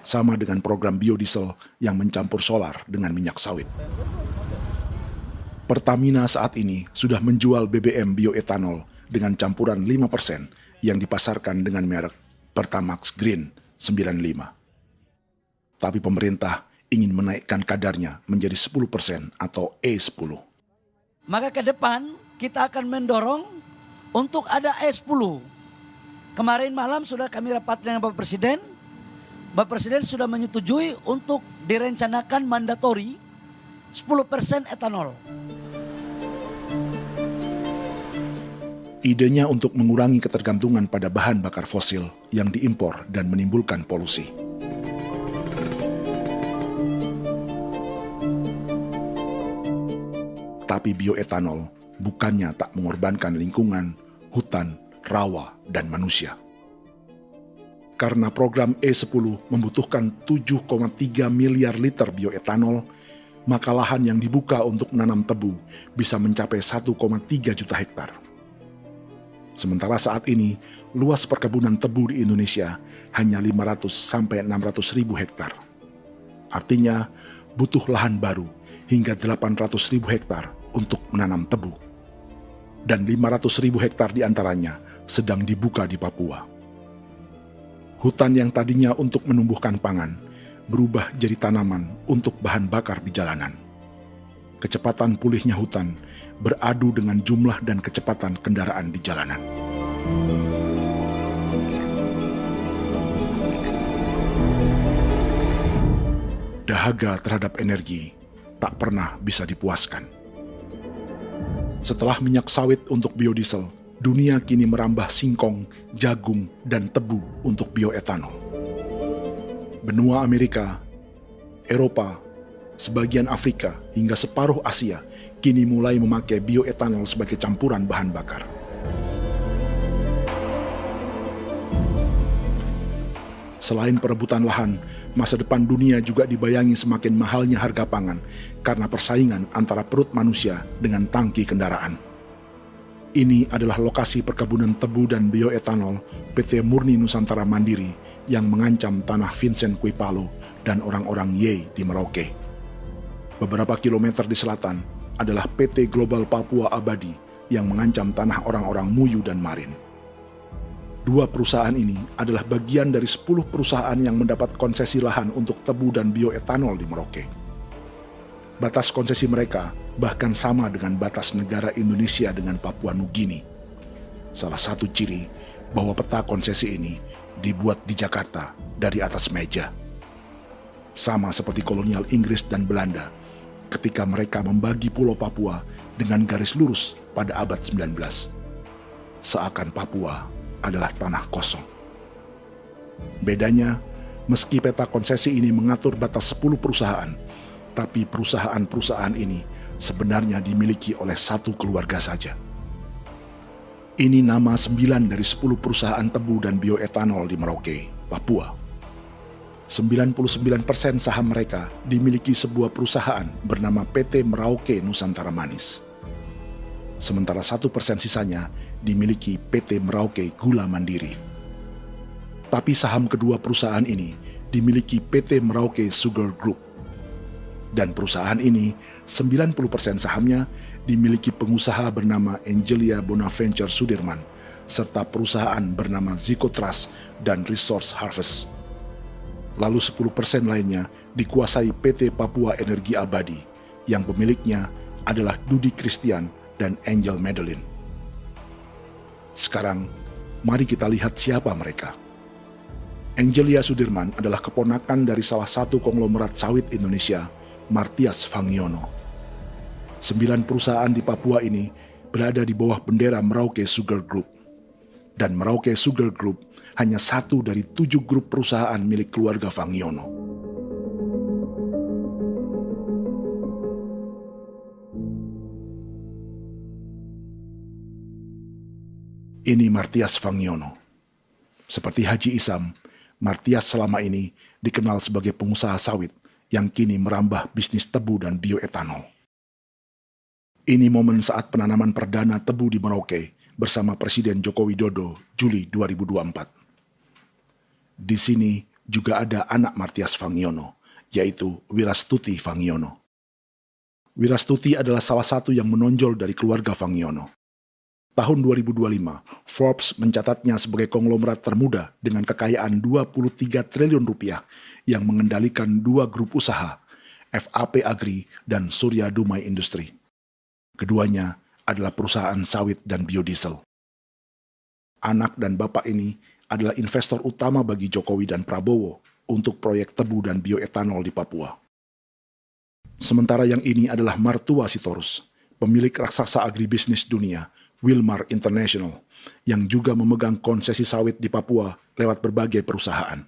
Sama dengan program biodiesel yang mencampur solar dengan minyak sawit. Pertamina saat ini sudah menjual BBM bioetanol dengan campuran 5% yang dipasarkan dengan merek Pertamax Green 95. Tapi pemerintah ingin menaikkan kadarnya menjadi 10% atau E10. Maka ke depan kita akan mendorong untuk ada E10. Kemarin malam sudah kami rapat dengan Bapak Presiden. Bapak Presiden sudah menyetujui untuk direncanakan mandatori 10% etanol. Idenya untuk mengurangi ketergantungan pada bahan bakar fosil yang diimpor dan menimbulkan polusi. Tapi bioetanol bukannya tak mengorbankan lingkungan, hutan, rawa, dan manusia. Karena program E10 membutuhkan 7,3 miliar liter bioetanol, maka lahan yang dibuka untuk menanam tebu bisa mencapai 1,3 juta hektar. Sementara saat ini, luas perkebunan tebu di Indonesia hanya 500 sampai 600 ribu hektar. Artinya, butuh lahan baru hingga 800 ribu hektar untuk menanam tebu. Dan 500 ribu hektar diantaranya sedang dibuka di Papua. Hutan yang tadinya untuk menumbuhkan pangan berubah jadi tanaman untuk bahan bakar di jalanan. Kecepatan pulihnya hutan beradu dengan jumlah dan kecepatan kendaraan di jalanan. Dahaga terhadap energi tak pernah bisa dipuaskan. Setelah minyak sawit untuk biodiesel, dunia kini merambah singkong, jagung, dan tebu untuk bioetanol. Benua Amerika, Eropa, sebagian Afrika, hingga separuh Asia kini mulai memakai bioetanol sebagai campuran bahan bakar. Selain perebutan lahan, masa depan dunia juga dibayangi semakin mahalnya harga pangan karena persaingan antara perut manusia dengan tangki kendaraan. Ini adalah lokasi perkebunan tebu dan bioetanol PT Murni Nusantara Mandiri yang mengancam tanah Vincent Quipalo dan orang-orang Ye di Merauke. Beberapa kilometer di selatan adalah PT Global Papua Abadi yang mengancam tanah orang-orang Muyu dan Marin. Dua perusahaan ini adalah bagian dari 10 perusahaan yang mendapat konsesi lahan untuk tebu dan bioetanol di Merauke. Batas konsesi mereka bahkan sama dengan batas negara Indonesia dengan Papua Nugini. Salah satu ciri bahwa peta konsesi ini dibuat di Jakarta dari atas meja. Sama seperti kolonial Inggris dan Belanda ketika mereka membagi Pulau Papua dengan garis lurus pada abad 19. Seakan Papua adalah tanah kosong. Bedanya, meski peta konsesi ini mengatur batas 10 perusahaan, tapi perusahaan-perusahaan ini sebenarnya dimiliki oleh satu keluarga saja. Ini nama 9 dari 10 perusahaan tebu dan bioetanol di Merauke, Papua. 99% saham mereka dimiliki sebuah perusahaan bernama PT Merauke Nusantara Manis. Sementara 1% sisanya dimiliki PT Merauke Gula Mandiri. Tapi saham kedua perusahaan ini dimiliki PT Merauke Sugar Group. Dan perusahaan ini, 90% sahamnya dimiliki pengusaha bernama Angelia Bonaventure Sudirman, serta perusahaan bernama Zico Trust dan Resource Harvest. Lalu 10% lainnya dikuasai PT Papua Energi Abadi, yang pemiliknya adalah Dudi Christian dan Angel Madeline. Sekarang, mari kita lihat siapa mereka. Angelia Sudirman adalah keponakan dari salah satu konglomerat sawit Indonesia, Martias Fangiono. 9 perusahaan di Papua ini berada di bawah bendera Merauke Sugar Group. Dan Merauke Sugar Group hanya satu dari 7 grup perusahaan milik keluarga Fangiono. Ini Martias Fangiono. Seperti Haji Isam, Martias selama ini dikenal sebagai pengusaha sawit yang kini merambah bisnis tebu dan bioetanol. Ini momen saat penanaman perdana tebu di Merauke bersama Presiden Joko Widodo Juli 2024. Di sini juga ada anak Martias Fangiono, yaitu Wirastuti Fangiono. Wirastuti adalah salah satu yang menonjol dari keluarga Fangiono. Tahun 2025, Forbes mencatatnya sebagai konglomerat termuda dengan kekayaan 23 triliun rupiah yang mengendalikan 2 grup usaha, FAP Agri dan Surya Dumai Industri. Keduanya adalah perusahaan sawit dan biodiesel. Anak dan bapak ini adalah investor utama bagi Jokowi dan Prabowo untuk proyek tebu dan bioetanol di Papua. Sementara yang ini adalah mertua Sitorus, pemilik raksasa agribisnis dunia, Wilmar International, yang juga memegang konsesi sawit di Papua lewat berbagai perusahaan.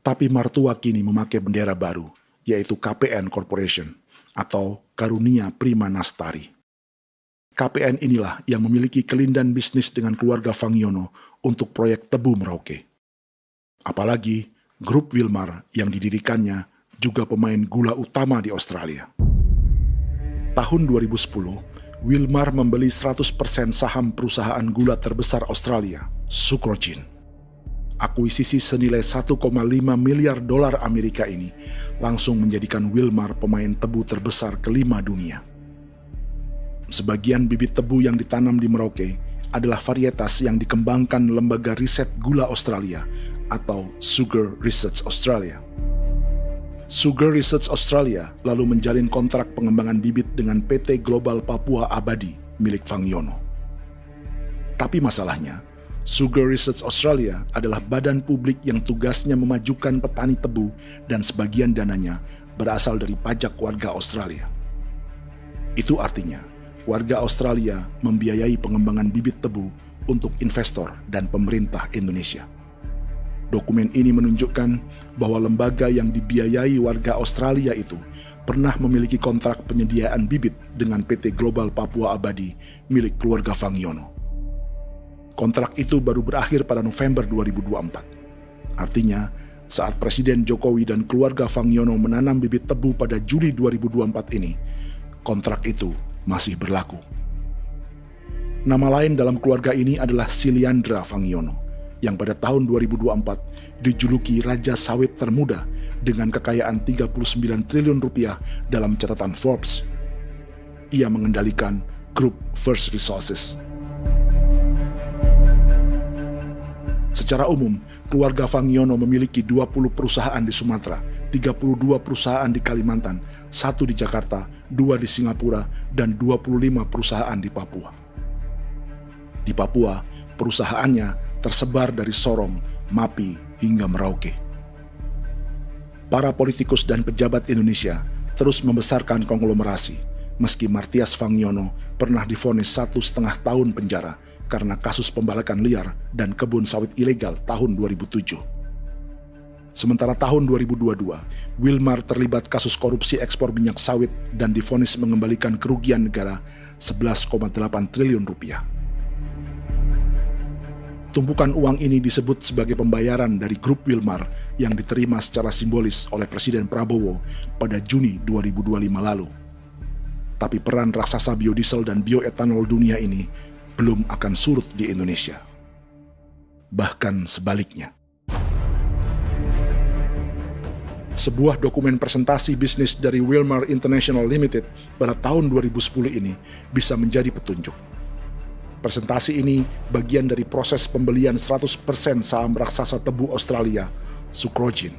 Tapi mertua kini memakai bendera baru, yaitu KPN Corporation atau Karunia Prima Nastari. KPN inilah yang memiliki kelindan bisnis dengan keluarga Fangiono untuk proyek tebu Merauke. Apalagi grup Wilmar yang didirikannya juga pemain gula utama di Australia. Tahun 2010, Wilmar membeli 100% saham perusahaan gula terbesar Australia, Sucrogin. Akuisisi senilai 1,5 miliar dolar Amerika ini langsung menjadikan Wilmar pemain tebu terbesar kelima dunia. Sebagian bibit tebu yang ditanam di Merauke adalah varietas yang dikembangkan Lembaga Riset Gula Australia atau Sugar Research Australia. Sugar Research Australia lalu menjalin kontrak pengembangan bibit dengan PT Global Papua Abadi milik Fangiono. Tapi masalahnya, Sugar Research Australia adalah badan publik yang tugasnya memajukan petani tebu dan sebagian dananya berasal dari pajak warga Australia. Itu artinya, warga Australia membiayai pengembangan bibit tebu untuk investor dan pemerintah Indonesia. Dokumen ini menunjukkan bahwa lembaga yang dibiayai warga Australia itu pernah memiliki kontrak penyediaan bibit dengan PT Global Papua Abadi milik keluarga Fangiono. Kontrak itu baru berakhir pada November 2024. Artinya, saat Presiden Jokowi dan keluarga Fangiono menanam bibit tebu pada Juli 2024 ini, kontrak itu masih berlaku. Nama lain dalam keluarga ini adalah Siliandra Fangiono, yang pada tahun 2024 dijuluki Raja Sawit Termuda dengan kekayaan 39 triliun rupiah dalam catatan Forbes. Ia mengendalikan grup First Resources. Secara umum, keluarga Fangiono memiliki 20 perusahaan di Sumatera, 32 perusahaan di Kalimantan, 1 di Jakarta, 2 di Singapura, dan 25 perusahaan di Papua. Di Papua, perusahaannya tersebar dari Sorong, Mapi, hingga Merauke. Para politikus dan pejabat Indonesia terus membesarkan konglomerasi, meski Martias Fangiono pernah divonis 1,5 tahun penjara karena kasus pembalakan liar dan kebun sawit ilegal tahun 2007. Sementara tahun 2022, Wilmar terlibat kasus korupsi ekspor minyak sawit dan divonis mengembalikan kerugian negara 11,8 triliun rupiah. Tumpukan uang ini disebut sebagai pembayaran dari grup Wilmar yang diterima secara simbolis oleh Presiden Prabowo pada Juni 2025 lalu. Tapi peran raksasa biodiesel dan bioetanol dunia ini belum akan surut di Indonesia. Bahkan sebaliknya. Sebuah dokumen presentasi bisnis dari Wilmar International Limited pada tahun 2010 ini bisa menjadi petunjuk. Presentasi ini bagian dari proses pembelian 100% saham raksasa tebu Australia, Sucrogin.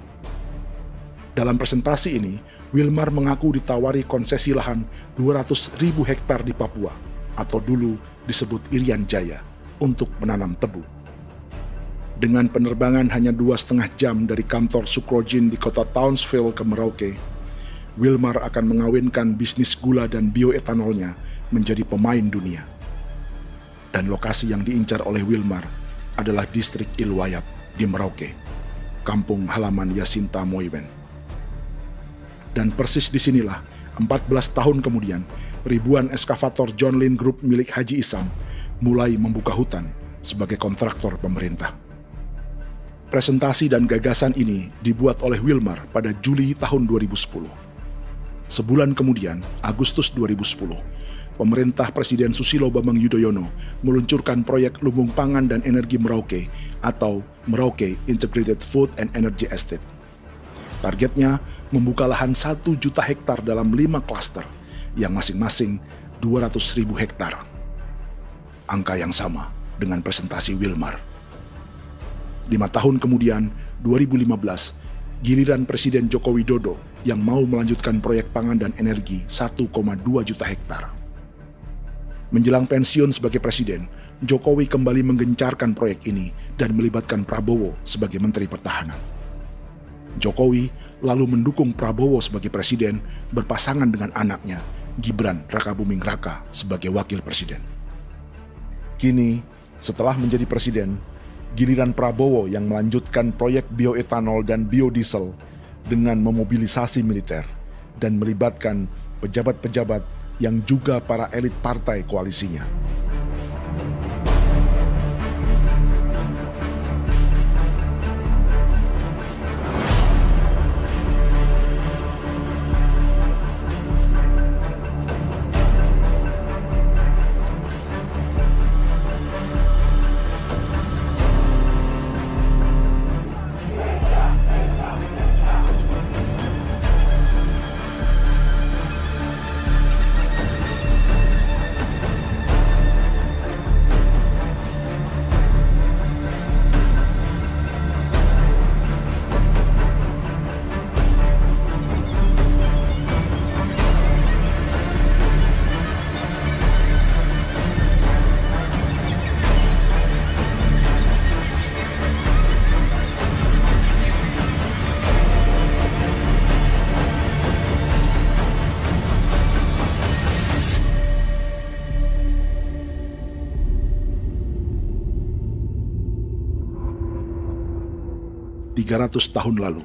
Dalam presentasi ini, Wilmar mengaku ditawari konsesi lahan 200.000 hektar di Papua, atau dulu disebut Irian Jaya, untuk menanam tebu. Dengan penerbangan hanya 2,5 jam dari kantor Sucrogin di kota Townsville ke Merauke, Wilmar akan mengawinkan bisnis gula dan bioetanolnya menjadi pemain dunia. Dan lokasi yang diincar oleh Wilmar adalah distrik Ilwayap di Merauke, kampung halaman Yasinta Moiwen. Dan persis disinilah, 14 tahun kemudian, ribuan eskavator John Lynn Group milik Haji Isam mulai membuka hutan sebagai kontraktor pemerintah. Presentasi dan gagasan ini dibuat oleh Wilmar pada Juli tahun 2010. Sebulan kemudian, Agustus 2010, pemerintah Presiden Susilo Bambang Yudhoyono meluncurkan proyek Lumbung Pangan dan Energi Merauke atau Merauke Integrated Food and Energy Estate. Targetnya membuka lahan 1 juta hektar dalam 5 klaster yang masing-masing 200.000 hektar. Angka yang sama dengan presentasi Wilmar. 5 tahun kemudian, 2015, giliran Presiden Joko Widodo yang mau melanjutkan proyek pangan dan energi 1,2 juta hektar. Menjelang pensiun sebagai presiden, Jokowi kembali menggencarkan proyek ini dan melibatkan Prabowo sebagai Menteri Pertahanan. Jokowi lalu mendukung Prabowo sebagai presiden berpasangan dengan anaknya, Gibran Rakabuming Raka sebagai wakil presiden. Kini, setelah menjadi presiden, giliran Prabowo yang melanjutkan proyek bioetanol dan biodiesel dengan memobilisasi militer dan melibatkan pejabat-pejabat yang juga para elit partai koalisinya. ...300 tahun lalu,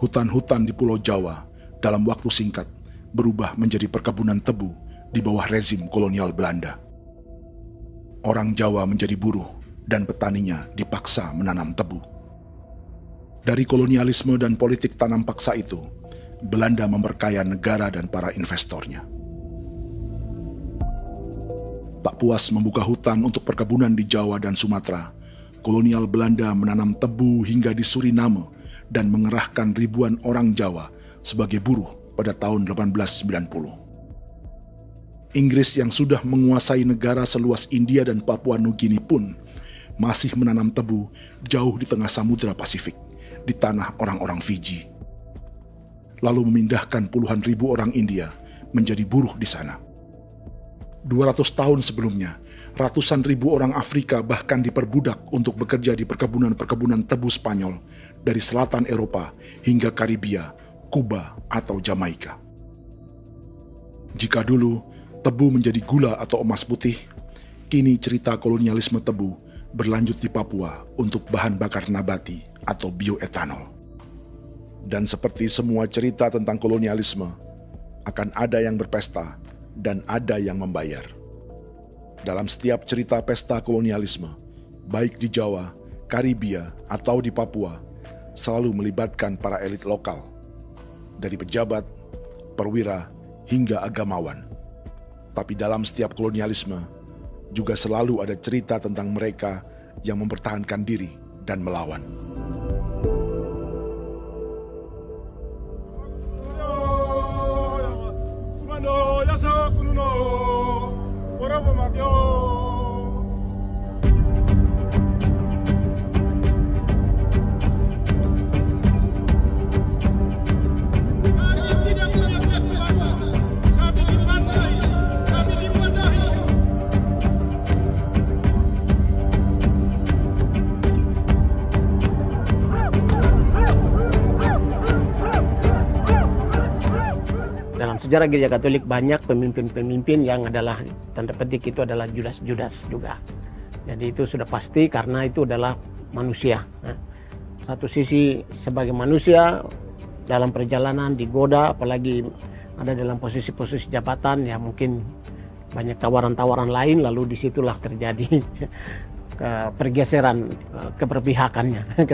hutan-hutan di Pulau Jawa dalam waktu singkat berubah menjadi perkebunan tebu di bawah rezim kolonial Belanda. Orang Jawa menjadi buruh dan petaninya dipaksa menanam tebu. Dari kolonialisme dan politik tanam paksa itu, Belanda memperkaya negara dan para investornya. Tak puas membuka hutan untuk perkebunan di Jawa dan Sumatera, kolonial Belanda menanam tebu hingga di Suriname dan mengerahkan ribuan orang Jawa sebagai buruh pada tahun 1890. Inggris yang sudah menguasai negara seluas India dan Papua Nugini pun masih menanam tebu jauh di tengah Samudra Pasifik, di tanah orang-orang Fiji. Lalu memindahkan puluhan ribu orang India menjadi buruh di sana. 200 tahun sebelumnya, ratusan ribu orang Afrika bahkan diperbudak untuk bekerja di perkebunan-perkebunan tebu Spanyol dari selatan Eropa hingga Karibia, Kuba, atau Jamaika. Jika dulu tebu menjadi gula atau emas putih, kini cerita kolonialisme tebu berlanjut di Papua untuk bahan bakar nabati atau bioetanol. Dan seperti semua cerita tentang kolonialisme, akan ada yang berpesta dan ada yang membayar. Dalam setiap cerita pesta kolonialisme, baik di Jawa, Karibia, atau di Papua, selalu melibatkan para elit lokal, dari pejabat, perwira, hingga agamawan. Tapi dalam setiap kolonialisme, juga selalu ada cerita tentang mereka yang mempertahankan diri dan melawan. Dalam sejarah Gereja Katolik banyak pemimpin-pemimpin yang adalah tanda petik itu adalah Judas juga. Jadi itu sudah pasti karena itu adalah manusia. Satu sisi sebagai manusia dalam perjalanan digoda, apalagi ada dalam posisi-posisi jabatan ya mungkin banyak tawaran-tawaran lain, lalu disitulah terjadi pergeseran keberpihakannya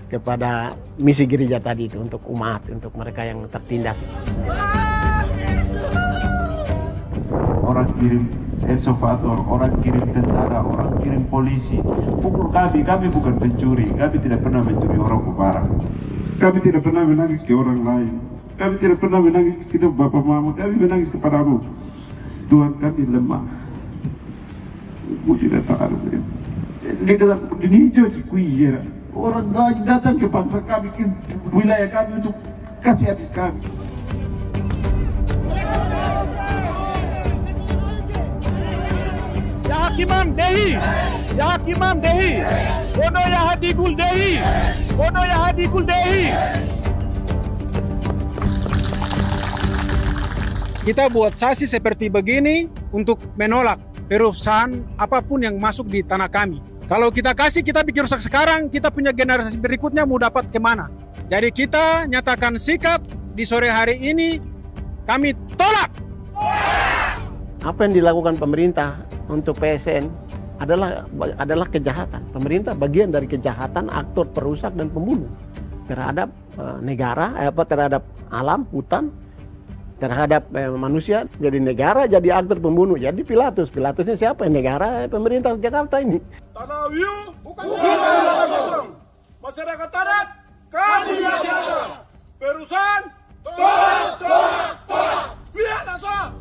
kepada misi gereja tadi itu untuk umat, untuk mereka yang tertindas. Orang kirim ekskuvator, orang kirim tentara, orang kirim polisi. Pukul kami bukan pencuri, kami tidak pernah mencuri orang barang. Kami tidak pernah menangis ke orang lain. Kami tidak pernah menangis ke kita bapak mama, kami menangis kepadamu. Tuhan kami lemah. Musti datang di hijau Cikui, orang lain datang ke bangsa kami, ke wilayah kami untuk kasih habis kami. Ya Hakimam Dehi, Ya Hakimam Dehi, Bono Ya Hadigul Dehi, Bono Ya Hadigul Dehi. Kita buat saksi seperti begini untuk menolak perusahaan apapun yang masuk di tanah kami. Kalau kita kasih, kita bikin rusak sekarang, kita punya generasi berikutnya mau dapat kemana? Jadi kita nyatakan sikap di sore hari ini, kami tolak. Apa yang dilakukan pemerintah untuk PSN adalah kejahatan. Pemerintah bagian dari kejahatan, aktor perusak dan pembunuh terhadap negara, terhadap alam, hutan, terhadap manusia. Jadi negara jadi aktor pembunuh. Jadi Pilatusnya siapa? Negara, pemerintah Jakarta ini. Tanah Wiu bukan tanah kosong. Masyarakat adat kami rasakan. Perusahaan tolak. Biar asal.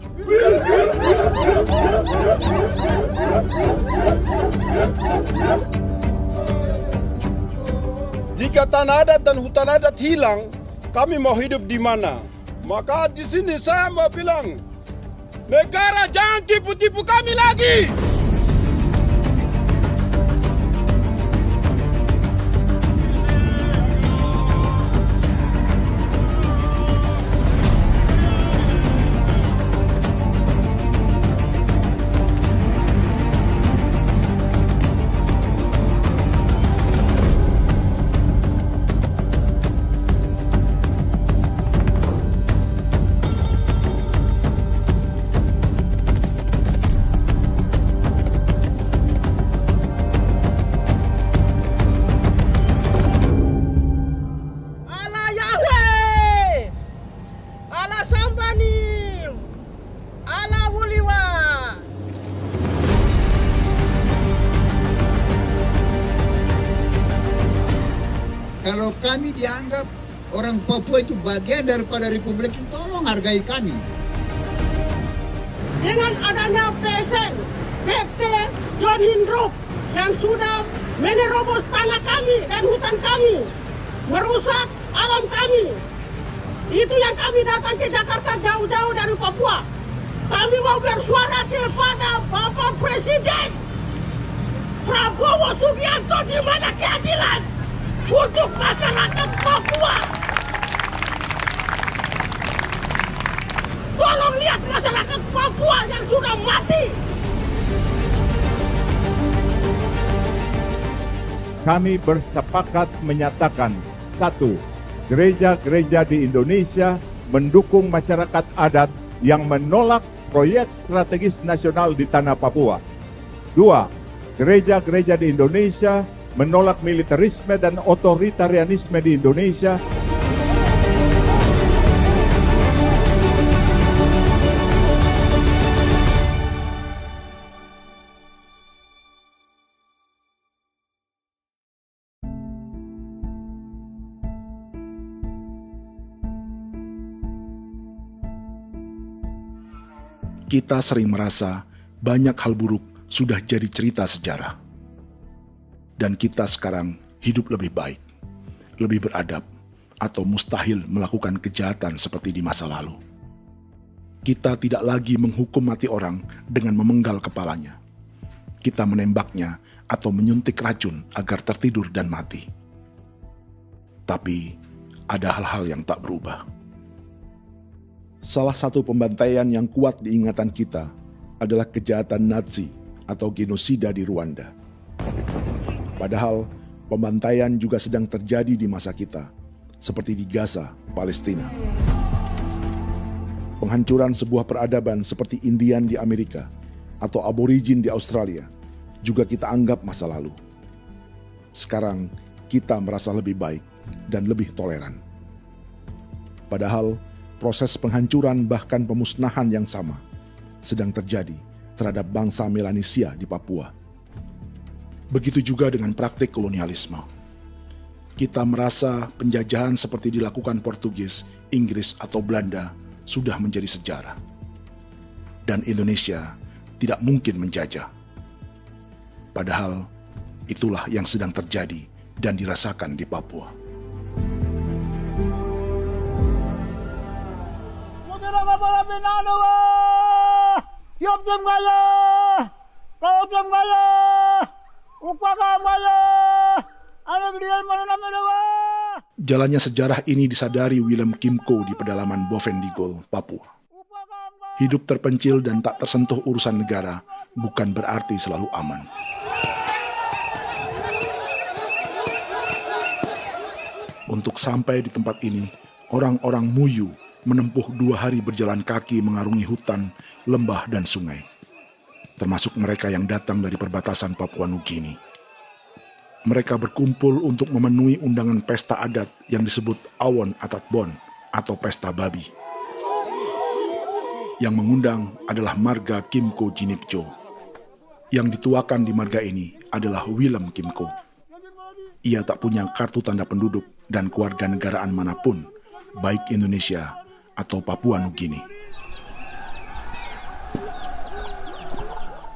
Jika tanah adat dan hutan adat hilang, kami mau hidup di mana? Maka di sini saya mau bilang, negara jangan tipu-tipu kami lagi. Kalau kami dianggap orang Papua itu bagian daripada Republik ini, tolong hargai kami. Dengan adanya PSN, PT John Lindrop yang sudah menerobos tanah kami dan hutan kami, merusak alam kami. Itu yang kami datang ke Jakarta jauh-jauh dari Papua. Kami mau bersuara kepada Bapak Presiden Prabowo Subianto, di mana keadilan untuk masyarakat Papua. Tolong lihat masyarakat Papua yang sudah mati. Kami bersepakat menyatakan, 1. Gereja-gereja di Indonesia mendukung masyarakat adat yang menolak proyek strategis nasional di tanah Papua. 2. Gereja-gereja di Indonesia menolak militerisme dan otoritarianisme di Indonesia. Kita sering merasa banyak hal buruk sudah jadi cerita sejarah. Dan kita sekarang hidup lebih baik, lebih beradab, atau mustahil melakukan kejahatan seperti di masa lalu. Kita tidak lagi menghukum mati orang dengan memenggal kepalanya. Kita menembaknya atau menyuntik racun agar tertidur dan mati. Tapi ada hal-hal yang tak berubah. Salah satu pembantaian yang kuat di ingatan kita adalah kejahatan Nazi atau genosida di Rwanda. Padahal pembantaian juga sedang terjadi di masa kita, seperti di Gaza, Palestina. Penghancuran sebuah peradaban seperti Indian di Amerika atau aborigin di Australia juga kita anggap masa lalu. Sekarang kita merasa lebih baik dan lebih toleran. Padahal proses penghancuran bahkan pemusnahan yang sama sedang terjadi terhadap bangsa Melanesia di Papua. Begitu juga dengan praktik kolonialisme. Kita merasa penjajahan seperti dilakukan Portugis, Inggris, atau Belanda sudah menjadi sejarah. Dan Indonesia tidak mungkin menjajah. Padahal itulah yang sedang terjadi dan dirasakan di Papua. Jalannya sejarah ini disadari Willem Kimco di pedalaman Bovendigol, Papua. Hidup terpencil dan tak tersentuh urusan negara bukan berarti selalu aman. Untuk sampai di tempat ini, orang-orang Muyu menempuh 2 hari berjalan kaki mengarungi hutan, lembah, dan sungai. Termasuk mereka yang datang dari perbatasan Papua Nugini. Mereka berkumpul untuk memenuhi undangan pesta adat yang disebut Awon Atatbon atau Pesta Babi. Yang mengundang adalah marga Kimco Jinipjo. Yang dituakan di marga ini adalah Willem Kimco. Ia tak punya kartu tanda penduduk dan kewarganegaraan manapun, baik Indonesia atau Papua Nugini.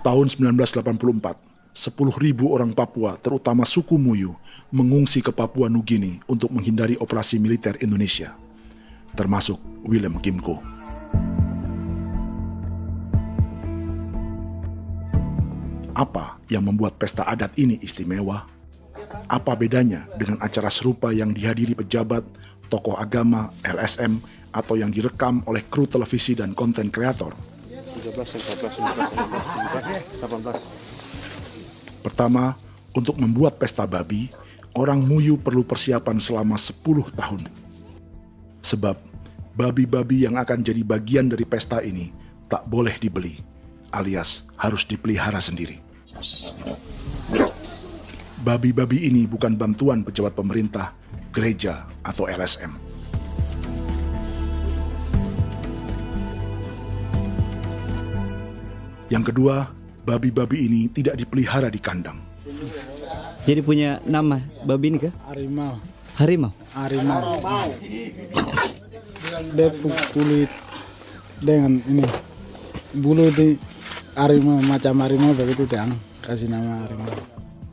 Tahun 1984, 10.000 orang Papua, terutama suku Muyu, mengungsi ke Papua Nugini untuk menghindari operasi militer Indonesia, termasuk Willem Kimco. Apa yang membuat pesta adat ini istimewa? Apa bedanya dengan acara serupa yang dihadiri pejabat, tokoh agama, LSM, atau yang direkam oleh kru televisi dan konten kreator? 18. Pertama, untuk membuat pesta babi, orang Muyu perlu persiapan selama 10 tahun. Sebab, babi-babi yang akan jadi bagian dari pesta ini tak boleh dibeli, alias harus dipelihara sendiri. Babi-babi ini bukan bantuan pejabat pemerintah, gereja, atau LSM. Yang kedua, babi-babi ini tidak dipelihara di kandang. Jadi punya nama babi ini kah? Harimau. Harimau? Harimau. Dia kulit dengan ini bulu di harimau, macam harimau begitu dia kasih nama harimau.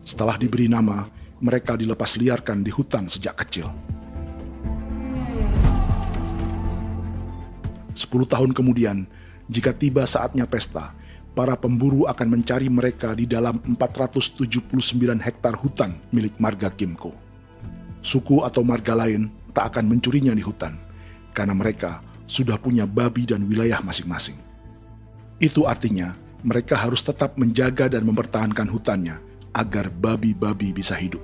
Setelah diberi nama, mereka dilepas liarkan di hutan sejak kecil. 10 tahun kemudian, jika tiba saatnya pesta, para pemburu akan mencari mereka di dalam 479 hektar hutan milik marga Kimco. Suku atau marga lain tak akan mencurinya di hutan, karena mereka sudah punya babi dan wilayah masing-masing. Itu artinya, mereka harus tetap menjaga dan mempertahankan hutannya, agar babi-babi bisa hidup.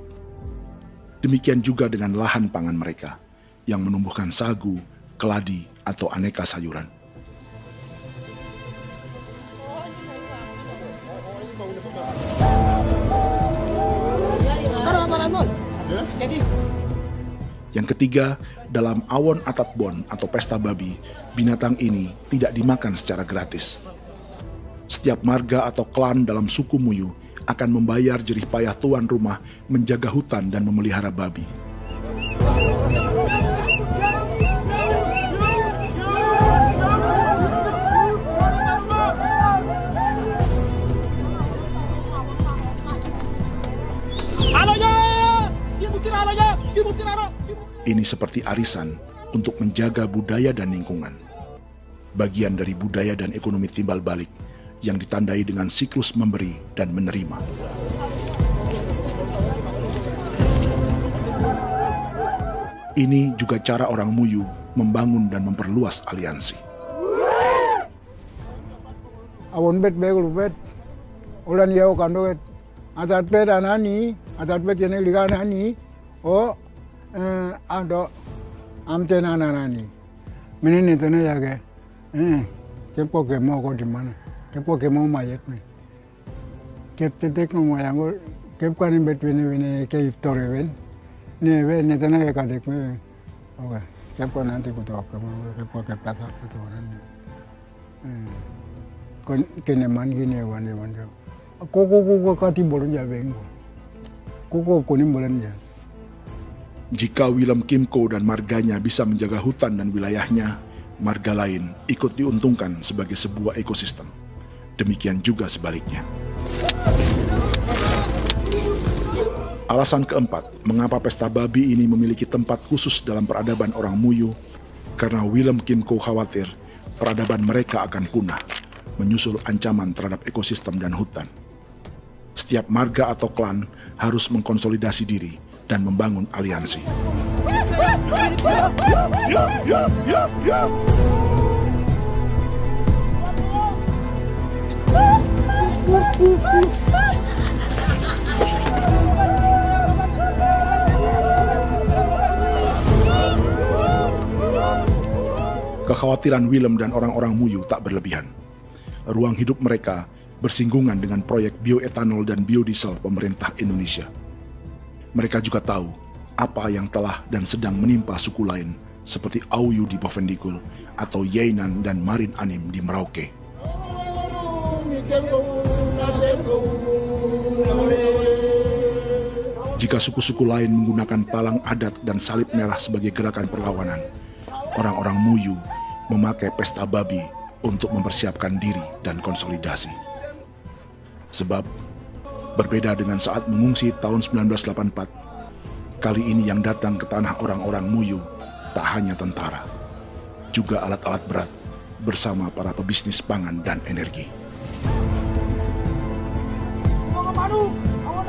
Demikian juga dengan lahan pangan mereka, yang menumbuhkan sagu, keladi, atau aneka sayuran. Yang ketiga, dalam Awon Atatbon atau pesta babi, binatang ini tidak dimakan secara gratis. Setiap marga atau klan dalam suku Muyu akan membayar jerih payah tuan rumah menjaga hutan dan memelihara babi. Ini seperti arisan untuk menjaga budaya dan lingkungan. Bagian dari budaya dan ekonomi timbal balik yang ditandai dengan siklus memberi dan menerima. Ini juga cara orang Muyu membangun dan memperluas aliansi. Awon bet begul bet, ulan yau kando bet, asat bet anani, asat bet yang ligan anani, oh, ado amten anani, menini tu na jaga, kepo kemo ko di mana. Kepo kemo mayat nih. Kep tetek mau yang gue kep kanin between ke iftore ben. Nih ben netana ke kadek me. Oke. Kep kan nanti kutu apa mau kepo kep pasar kutu orang. Kon keneman gini wane. Koko kati bolon ya bengo. Koko kuning bolon ya. Jika Willem Kimco dan marganya bisa menjaga hutan dan wilayahnya, marga lain ikut diuntungkan sebagai sebuah ekosistem. Demikian juga sebaliknya. Alasan keempat, mengapa pesta babi ini memiliki tempat khusus dalam peradaban orang Muyu, karena Willem Kimco khawatir peradaban mereka akan punah, menyusul ancaman terhadap ekosistem dan hutan. setiap marga atau klan harus mengkonsolidasi diri dan membangun aliansi. Kekhawatiran Willem dan orang-orang Muyu tak berlebihan. Ruang hidup mereka bersinggungan dengan proyek bioetanol dan biodiesel pemerintah Indonesia. Mereka juga tahu apa yang telah dan sedang menimpa suku lain seperti Auyu di Bovendigul atau Yainan dan Marin Anim di Merauke. Jika suku-suku lain menggunakan palang adat dan salib merah sebagai gerakan perlawanan, orang-orang Muyu memakai pesta babi untuk mempersiapkan diri dan konsolidasi. Sebab, berbeda dengan saat mengungsi tahun 1984, kali ini yang datang ke tanah orang-orang Muyu tak hanya tentara, juga alat-alat berat bersama para pebisnis pangan dan energi. Awan